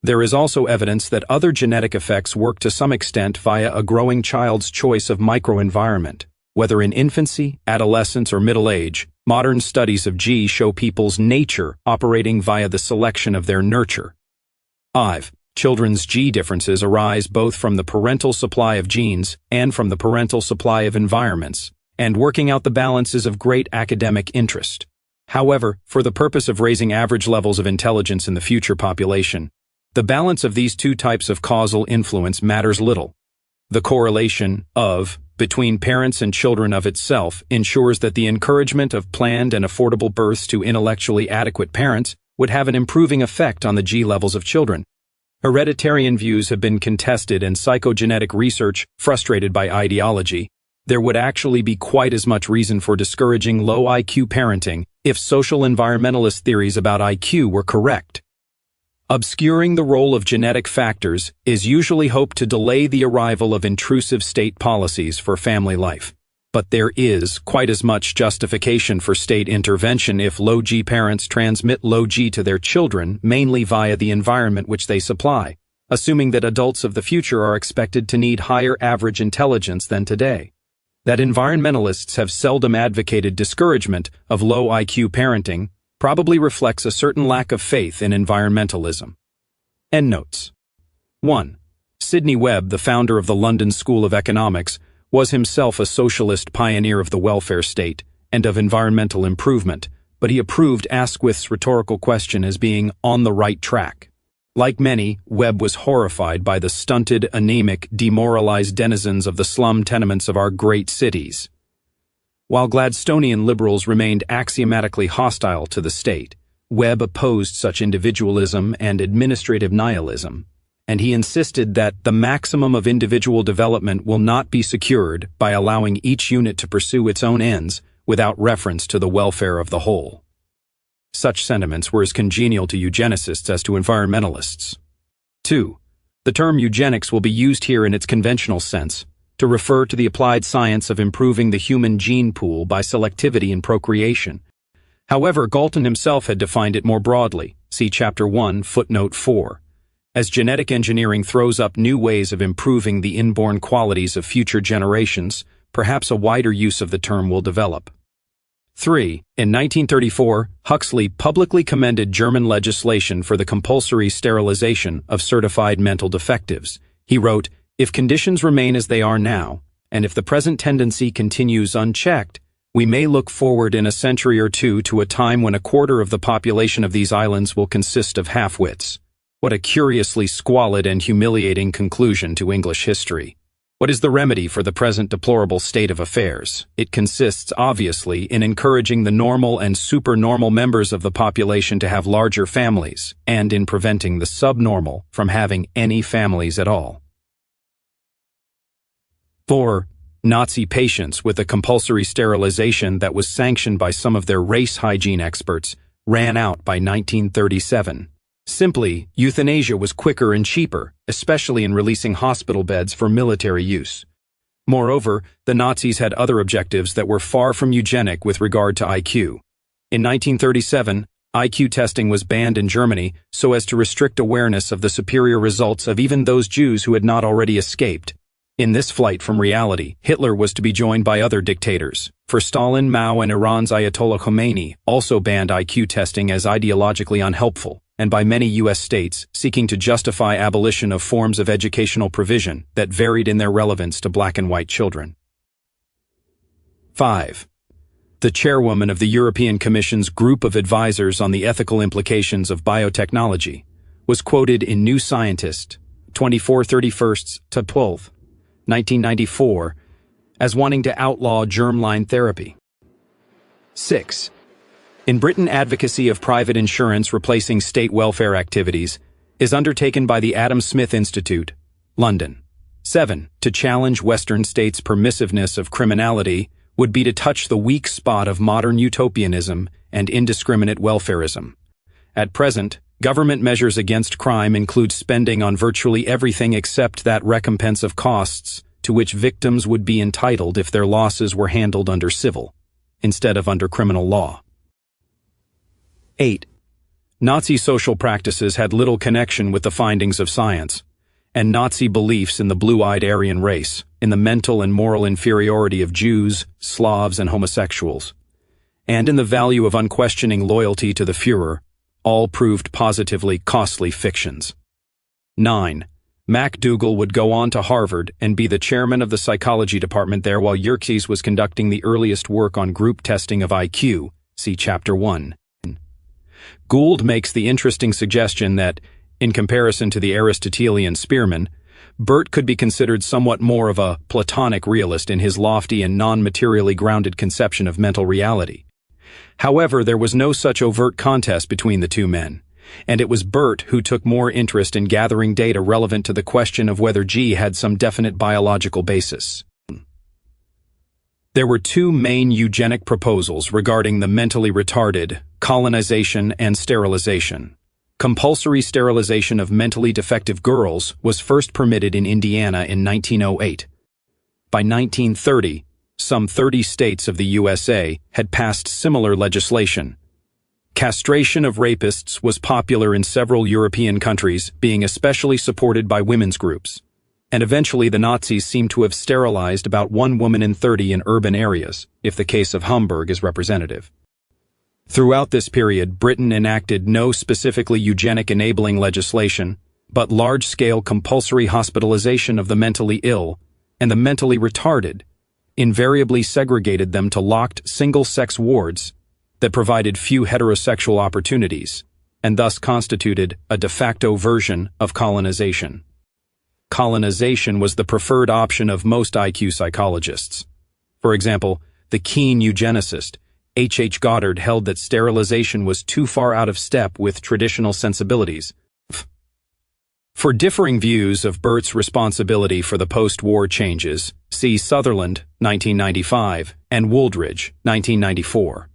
There is also evidence that other genetic effects work to some extent via a growing child's choice of microenvironment. Whether in infancy, adolescence, or middle age, modern studies of G show people's nature operating via the selection of their nurture. 5. Children's G differences arise both from the parental supply of genes and from the parental supply of environments, and working out the balance is of great academic interest. However, for the purpose of raising average levels of intelligence in the future population, the balance of these two types of causal influence matters little. The correlation between parents and children of itself ensures that the encouragement of planned and affordable births to intellectually adequate parents would have an improving effect on the G levels of children. Hereditarian views have been contested and psychogenetic research frustrated by ideology. There would actually be quite as much reason for discouraging low IQ parenting if social environmentalist theories about IQ were correct. Obscuring the role of genetic factors is usually hoped to delay the arrival of intrusive state policies for family life. But there is quite as much justification for state intervention if low G parents transmit low G to their children mainly via the environment which they supply, assuming that adults of the future are expected to need higher average intelligence than today. That environmentalists have seldom advocated discouragement of low IQ parenting probably reflects a certain lack of faith in environmentalism. Endnotes. 1. Sidney Webb, the founder of the London School of Economics, was himself a socialist pioneer of the welfare state and of environmental improvement, but he approved Asquith's rhetorical question as being on the right track. Like many, Webb was horrified by the stunted, anemic, demoralized denizens of the slum tenements of our great cities. While Gladstonian liberals remained axiomatically hostile to the state, Webb opposed such individualism and administrative nihilism, and he insisted that the maximum of individual development will not be secured by allowing each unit to pursue its own ends without reference to the welfare of the whole. Such sentiments were as congenial to eugenicists as to environmentalists. 2. The term eugenics will be used here in its conventional sense, to refer to the applied science of improving the human gene pool by selectivity in procreation. However, Galton himself had defined it more broadly, see Chapter 1, footnote 4. As genetic engineering throws up new ways of improving the inborn qualities of future generations, perhaps a wider use of the term will develop. 3. In 1934, Huxley publicly commended German legislation for the compulsory sterilization of certified mental defectives. He wrote, "If conditions remain as they are now, and if the present tendency continues unchecked, we may look forward in a century or two to a time when a quarter of the population of these islands will consist of half-wits." What a curiously squalid and humiliating conclusion to English history. What is the remedy for the present deplorable state of affairs? It consists, obviously, in encouraging the normal and supernormal members of the population to have larger families, and in preventing the subnormal from having any families at all. 4. Nazi patients with a compulsory sterilization that was sanctioned by some of their race hygiene experts ran out by 1937. Simply, euthanasia was quicker and cheaper, especially in releasing hospital beds for military use. Moreover, the Nazis had other objectives that were far from eugenic with regard to IQ. In 1937, IQ testing was banned in Germany so as to restrict awareness of the superior results of even those Jews who had not already escaped. In this flight from reality, Hitler was to be joined by other dictators. For Stalin, Mao, and Iran's Ayatollah Khomeini also banned IQ testing as ideologically unhelpful, and by many U.S. states seeking to justify abolition of forms of educational provision that varied in their relevance to black and white children. 5. The chairwoman of the European Commission's Group of Advisors on the Ethical Implications of Biotechnology was quoted in New Scientist, 24/31/12, 1994, as wanting to outlaw germline therapy. 6. In Britain, advocacy of private insurance replacing state welfare activities is undertaken by the Adam Smith Institute, London. 7. To challenge Western states' permissiveness of criminality would be to touch the weak spot of modern utopianism and indiscriminate welfarism. At present, government measures against crime include spending on virtually everything except that recompense of costs to which victims would be entitled if their losses were handled under civil, instead of under criminal law. 8. Nazi social practices had little connection with the findings of science, and Nazi beliefs in the blue-eyed Aryan race, in the mental and moral inferiority of Jews, Slavs, and homosexuals, and in the value of unquestioning loyalty to the Führer, all proved positively costly fictions. 9. MacDougall would go on to Harvard and be the chairman of the psychology department there while Yerkes was conducting the earliest work on group testing of IQ, see Chapter 1. Gould makes the interesting suggestion that, in comparison to the Aristotelian Spearman, Bert could be considered somewhat more of a Platonic realist in his lofty and non-materially grounded conception of mental reality. However, there was no such overt contest between the two men, and it was Bert who took more interest in gathering data relevant to the question of whether G had some definite biological basis. There were two main eugenic proposals regarding the mentally retarded: colonization and sterilization. Compulsory sterilization of mentally defective girls was first permitted in Indiana in 1908. By 1930, some 30 states of the USA had passed similar legislation. Castration of rapists was popular in several European countries, being especially supported by women's groups. And eventually the Nazis seem to have sterilized about 1 woman in 30 in urban areas, if the case of Hamburg is representative. Throughout this period, Britain enacted no specifically eugenic-enabling legislation, but large-scale compulsory hospitalization of the mentally ill and the mentally retarded, invariably segregated them to locked single-sex wards that provided few heterosexual opportunities, and thus constituted a de facto version of colonization. Colonization was the preferred option of most IQ psychologists. For example, the keen eugenicist H. Goddard held that sterilization was too far out of step with traditional sensibilities. For differing views of Bert's responsibility for the post-war changes, see Sutherland, 1995, and Wooldridge, 1994.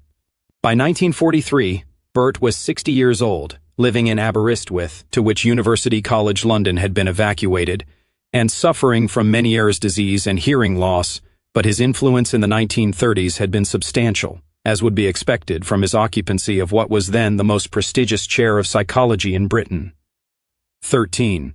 By 1943, Bert was 60 years old, living in Aberystwyth, to which University College London had been evacuated, and suffering from Meniere's disease and hearing loss, but his influence in the 1930s had been substantial, as would be expected from his occupancy of what was then the most prestigious chair of psychology in Britain. 13.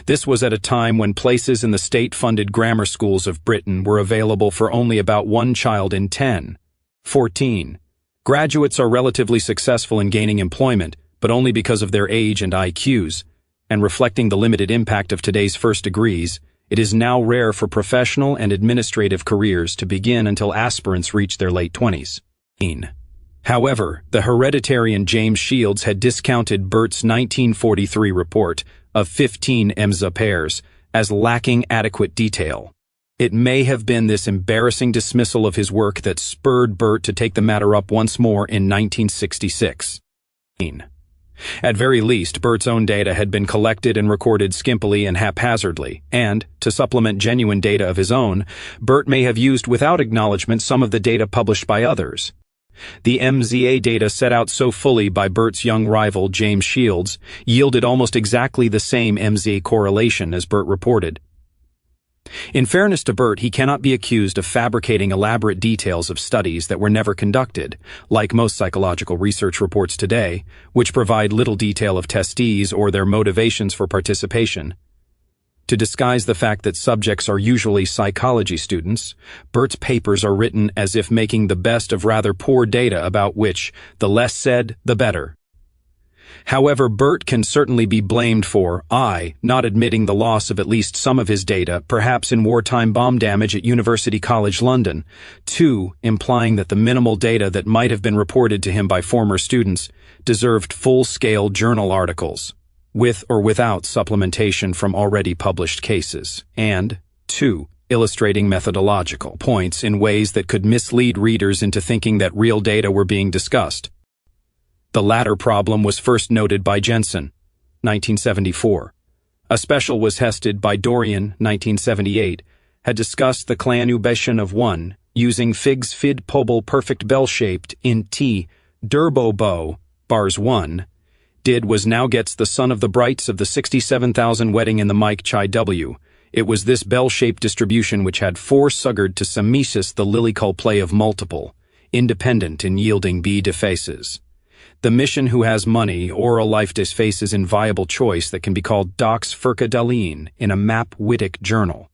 This was at a time when places in the state-funded grammar schools of Britain were available for only about 1 child in 10. 14. Graduates are relatively successful in gaining employment, but only because of their age and IQs, and reflecting the limited impact of today's first degrees, it is now rare for professional and administrative careers to begin until aspirants reach their late 20s. However, the hereditarian James Shields had discounted Bert's 1943 report of 15 EMSA pairs as lacking adequate detail. It may have been this embarrassing dismissal of his work that spurred Bert to take the matter up once more in 1966. At very least, Bert's own data had been collected and recorded skimpily and haphazardly, and, to supplement genuine data of his own, Bert may have used without acknowledgement some of the data published by others. The MZA data set out so fully by Bert's young rival, James Shields, yielded almost exactly the same MZA correlation as Bert reported. In fairness to Bert, he cannot be accused of fabricating elaborate details of studies that were never conducted, like most psychological research reports today, which provide little detail of testees or their motivations for participation. To disguise the fact that subjects are usually psychology students, Bert's papers are written as if making the best of rather poor data about which the less said, the better. However, Bert can certainly be blamed for not admitting the loss of at least some of his data, perhaps in wartime bomb damage at University College London, 2, implying that the minimal data that might have been reported to him by former students deserved full-scale journal articles, with or without supplementation from already published cases, and 2, illustrating methodological points in ways that could mislead readers into thinking that real data were being discussed. The latter problem was first noted by Jensen, 1974. A special was hested by Dorian, 1978, had discussed the clanubation of 1, using figs fid pobl perfect bell-shaped in T, durbo bow, bars 1, did was now gets the son of the brights of the 67,000 wedding in the Mike Chai W. It was this bell-shaped distribution which had 4 sugared to Samesis the lilycull play of multiple, independent in yielding B defaces. The mission who has money or a life disfaces in viable choice that can be called Docs Furca Daleen in a map Wittick journal.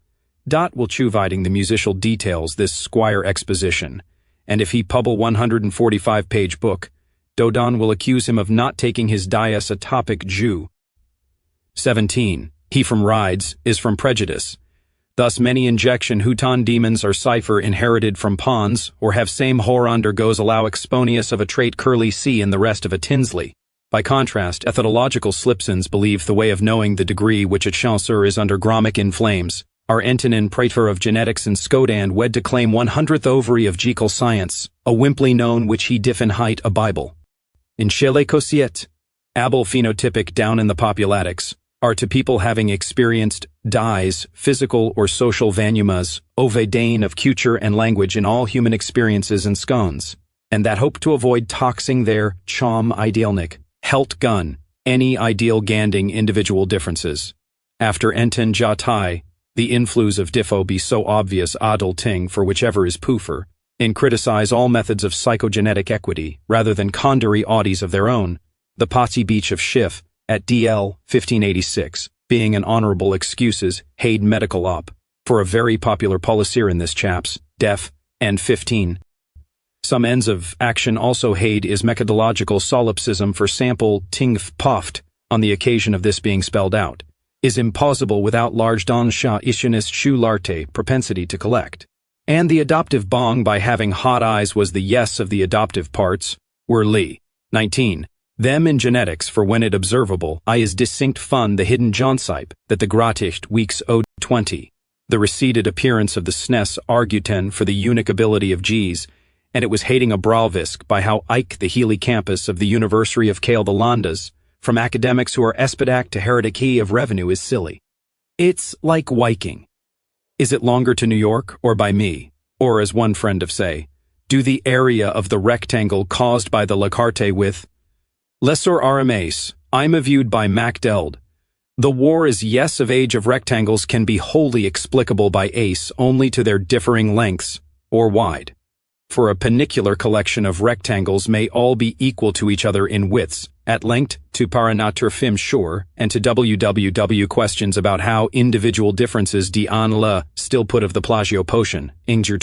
Dot will chuviding the musical details this squire exposition, and if he publish 145-page book, Dodon will accuse him of not taking his dias a topic Jew. 17. He from rides is from prejudice. Thus many injection Huton demons are cipher inherited from pawns, or have same whore undergoes allow exponius of a trait curly C and the rest of a Tinsley. By contrast, ethodological slipsons believe the way of knowing the degree which a chancellor is under gromic in flames, are Antonin Prater of genetics and Skodan wed to claim 100th ovary of geecal science, a wimply known which he diff in height a Bible. In Shele Cosiet, Abel phenotypic down in the populatics, are to people having experienced dies, physical or social vanumas, ovedane of culture and language in all human experiences and scones, and that hope to avoid toxing their chom idealnik, helt gun, any ideal ganding individual differences. After enten jatai, the influx of diffo be so obvious adel ting for whichever is poofer, in criticize all methods of psychogenetic equity rather than condary audis of their own, the Potsy Beach of Schiff, at DL 1586, being an honorable excuses, Haid medical op, for a very popular policier in this chaps, def, and 15. Some ends of action also Haid is methodological solipsism for sample tingf poft, on the occasion of this being spelled out, is impossible without large don sha issionist shu larte propensity to collect. And the adoptive bong by having hot eyes was the yes of the adoptive parts, were Lee. 19. Them in genetics for when it observable, I is distinct fun the hidden Johnsype, that the graticht weeks owed 20. The receded appearance of the SNES arguten for the unique ability of G's, and it was hating a bralvisk by how Ike the Healy campus of the University of Kale the Landas, from academics who are espidac to heretic of revenue is silly. It's like Viking. Is it longer to New York, or by me? Or as one friend of say, do the area of the rectangle caused by the Lacarte with Lesser RMAce, I'm viewed by MacDeld. The war is yes of age of rectangles can be wholly explicable by ace only to their differing lengths, or wide. For a panicular collection of rectangles may all be equal to each other in widths, at length to paranatur fim sure, and to www questions about how individual differences d'an la still put of the plagio potion, Inger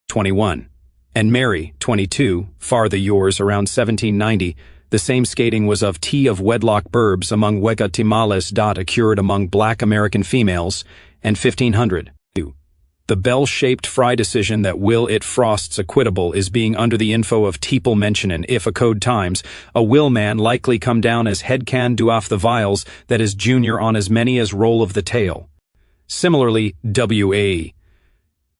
21. And Mary, 22, far the yours around 1790, the same skating was of tea of wedlock burbs among wega timales occurred among black American females, and 1500. The bell-shaped fry decision that will it frosts acquittable is being under the info of teeple mentionin if a code times, a will man likely come down as head can do off the vials that is junior on as many as roll of the tail. Similarly, WAE.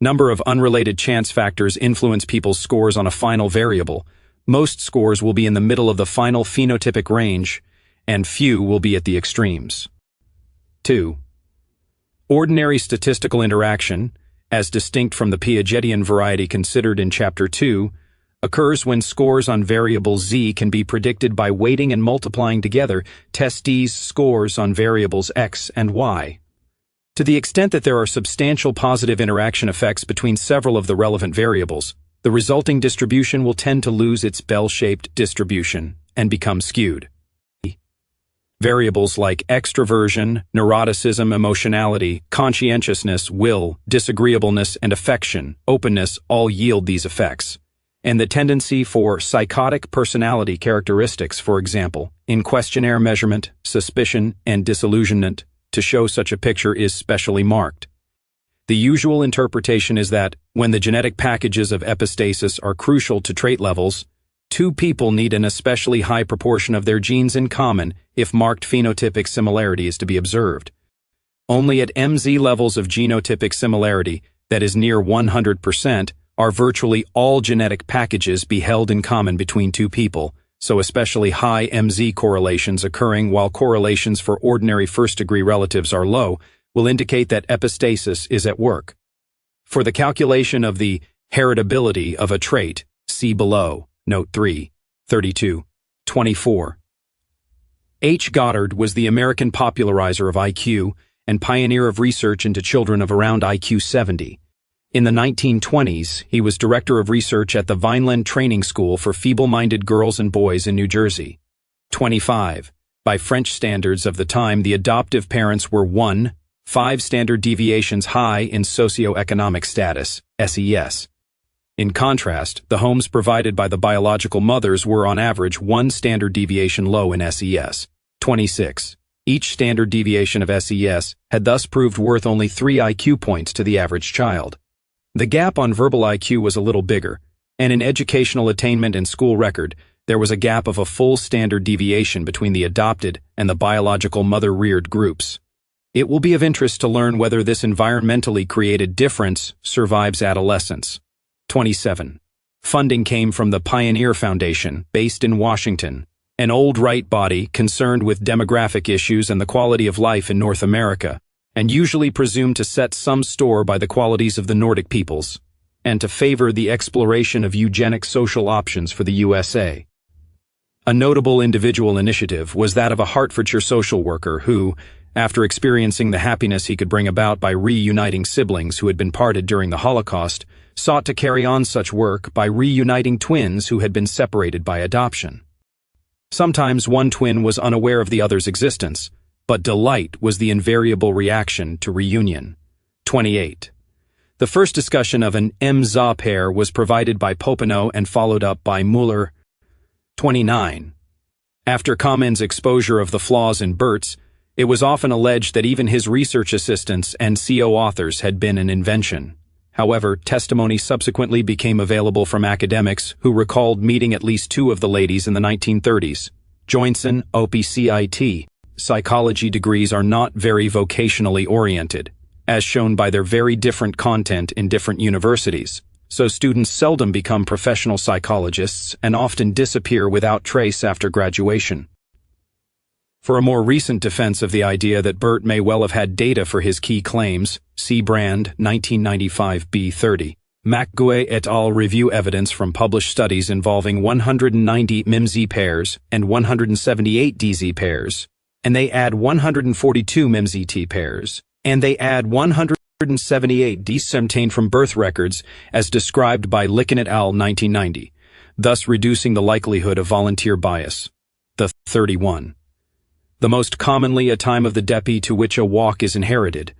Number of unrelated chance factors influence people's scores on a final variable. Most scores will be in the middle of the final phenotypic range, and few will be at the extremes. 2. Ordinary statistical interaction, as distinct from the Piagetian variety considered in Chapter 2, occurs when scores on variable z can be predicted by weighting and multiplying together testes scores on variables x and y. To the extent that there are substantial positive interaction effects between several of the relevant variables, the resulting distribution will tend to lose its bell-shaped distribution and become skewed. Variables like extroversion, neuroticism, emotionality, conscientiousness, will, disagreeableness, and affection, openness all yield these effects. And the tendency for psychotic personality characteristics, for example, in questionnaire measurement, suspicion, and disillusionment, to show such a picture is specially marked. The usual interpretation is that, when the genetic packages of epistasis are crucial to trait levels, two people need an especially high proportion of their genes in common if marked phenotypic similarity is to be observed. Only at MZ levels of genotypic similarity, that is near 100%, are virtually all genetic packages be held in common between two people, so especially high MZ correlations occurring while correlations for ordinary first-degree relatives are low will indicate that epistasis is at work. For the calculation of the heritability of a trait, see below. Note 3, 32, 24. H. Goddard was the American popularizer of IQ and pioneer of research into children of around IQ 70. In the 1920s, he was director of research at the Vineland Training School for Feeble-Minded Girls and Boys in New Jersey. 25. By French standards of the time, the adoptive parents were 5 standard deviations high in socioeconomic status, SES. In contrast, the homes provided by the biological mothers were on average 1 standard deviation low in SES. 26. Each standard deviation of SES had thus proved worth only 3 IQ points to the average child. The gap on verbal IQ was a little bigger, and in educational attainment and school record, there was a gap of a full standard deviation between the adopted and the biological mother-reared groups. It will be of interest to learn whether this environmentally created difference survives adolescence. 27. Funding came from the Pioneer Foundation, based in Washington, an old right body concerned with demographic issues and the quality of life in North America, and usually presumed to set some store by the qualities of the Nordic peoples, and to favor the exploration of eugenic social options for the USA. A notable individual initiative was that of a Hertfordshire social worker who, after experiencing the happiness he could bring about by reuniting siblings who had been parted during the Holocaust, sought to carry on such work by reuniting twins who had been separated by adoption. Sometimes one twin was unaware of the other's existence, but delight was the invariable reaction to reunion. 28. The first discussion of an MZA pair was provided by Popenoe and followed up by Muller. 29. After Kamen's exposure of the flaws in BERTs, it was often alleged that even his research assistants and CO authors had been an invention. However, testimony subsequently became available from academics who recalled meeting at least 2 of the ladies in the 1930s. Joinson, OPCIT. Psychology degrees are not very vocationally oriented, as shown by their very different content in different universities, so students seldom become professional psychologists and often disappear without trace after graduation. For a more recent defense of the idea that BERT may well have had data for his key claims, see Brand, 1995 B30. McGuey et al. Review evidence from published studies involving 190 MIMZ pairs and 178 DZ pairs, and they add 142 MIMZ-T pairs, and they add 178 DZ obtained from birth records as described by Licken et al. 1990, thus reducing the likelihood of volunteer bias. The 31. The most commonly a time of the depi to which a walk is inherited,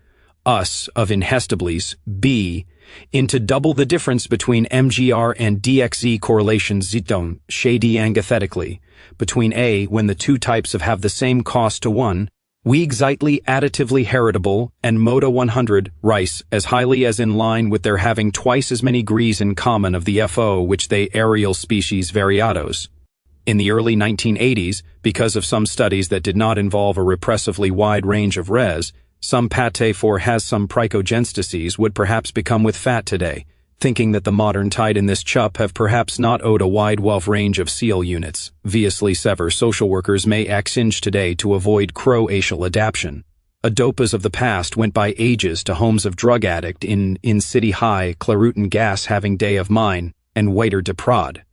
us of inhestables, B, into double the difference between MGR and DXZ correlations ziton, shady antithetically, between A when the 2 types have the same cost to 1, weak zeitly additively heritable, and Moda 100, rice, as highly as in line with their having twice as many degrees in common of the FO which they aerial species variados. In the early 1980s, because of some studies that did not involve a repressively wide range of res, some pate for has some pricogenstases would perhaps become with fat today, thinking that the modern tide in this chup have perhaps not owed a wide wealth range of seal units. Viously sever social workers may exchange today to avoid croatial adaption. Adopas of the past went by ages to homes of drug addict in city high clarutin gas having day of mine, and waiter de prod.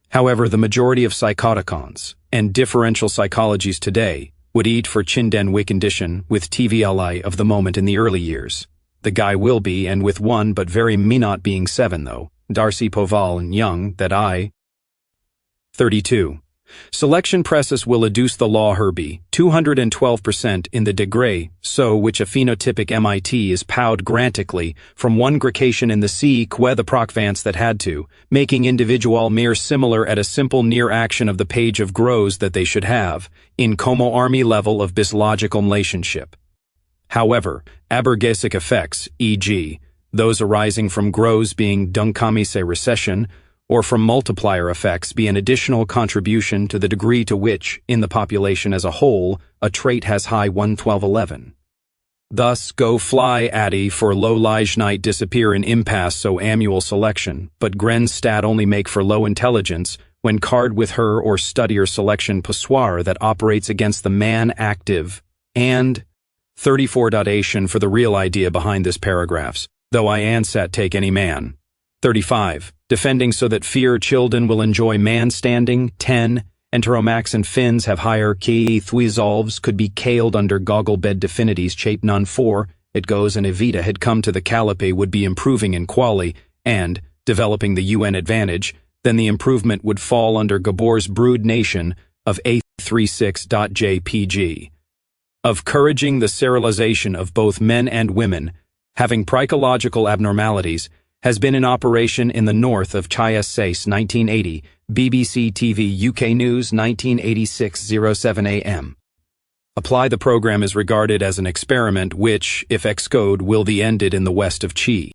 However, the majority of psychoticons and differential psychologies today would eat for Chinden condition with TVLI of the moment in the early years. The guy will be, and with 1 but very me not being 7 though, Darcy Poval and Young, that I. 32. Selection process will adduce the law Herbie, 212% in the degree, so which a phenotypic MIT is powed grantically from one gration in the C que the procvance that had to, making individual mere similar at a simple near action of the page of grows that they should have, in como army level of bis logical relationship. However, abergesic effects, e.g., those arising from grows being dunkamise recession, or from multiplier effects be an additional contribution to the degree to which, in the population as a whole, a trait has high 11211. Thus, go fly addy for low night disappear in impasse so annual selection, but Gren stat only make for low intelligence when card with her or studier selection poissoir that operates against the man active, and 34.ation for the real idea behind this paragraphs, though I ansat take any man. 35. Defending so that fear children will enjoy man standing. 10. Enteromax and fins have higher key thwesolves could be kaled under goggle bed definities chape none 4. It goes and Evita had come to the calipe would be improving in quali and developing the UN advantage, then the improvement would fall under Gabor's brood nation of A36.jpg. Of encouraging the serialization of both men and women, having psychological abnormalities, has been in operation in the north of Chaya Sace 1980, BBC TV UK News 1986-07 AM. Apply the program is regarded as an experiment which, if excode, will be ended in the west of Chi.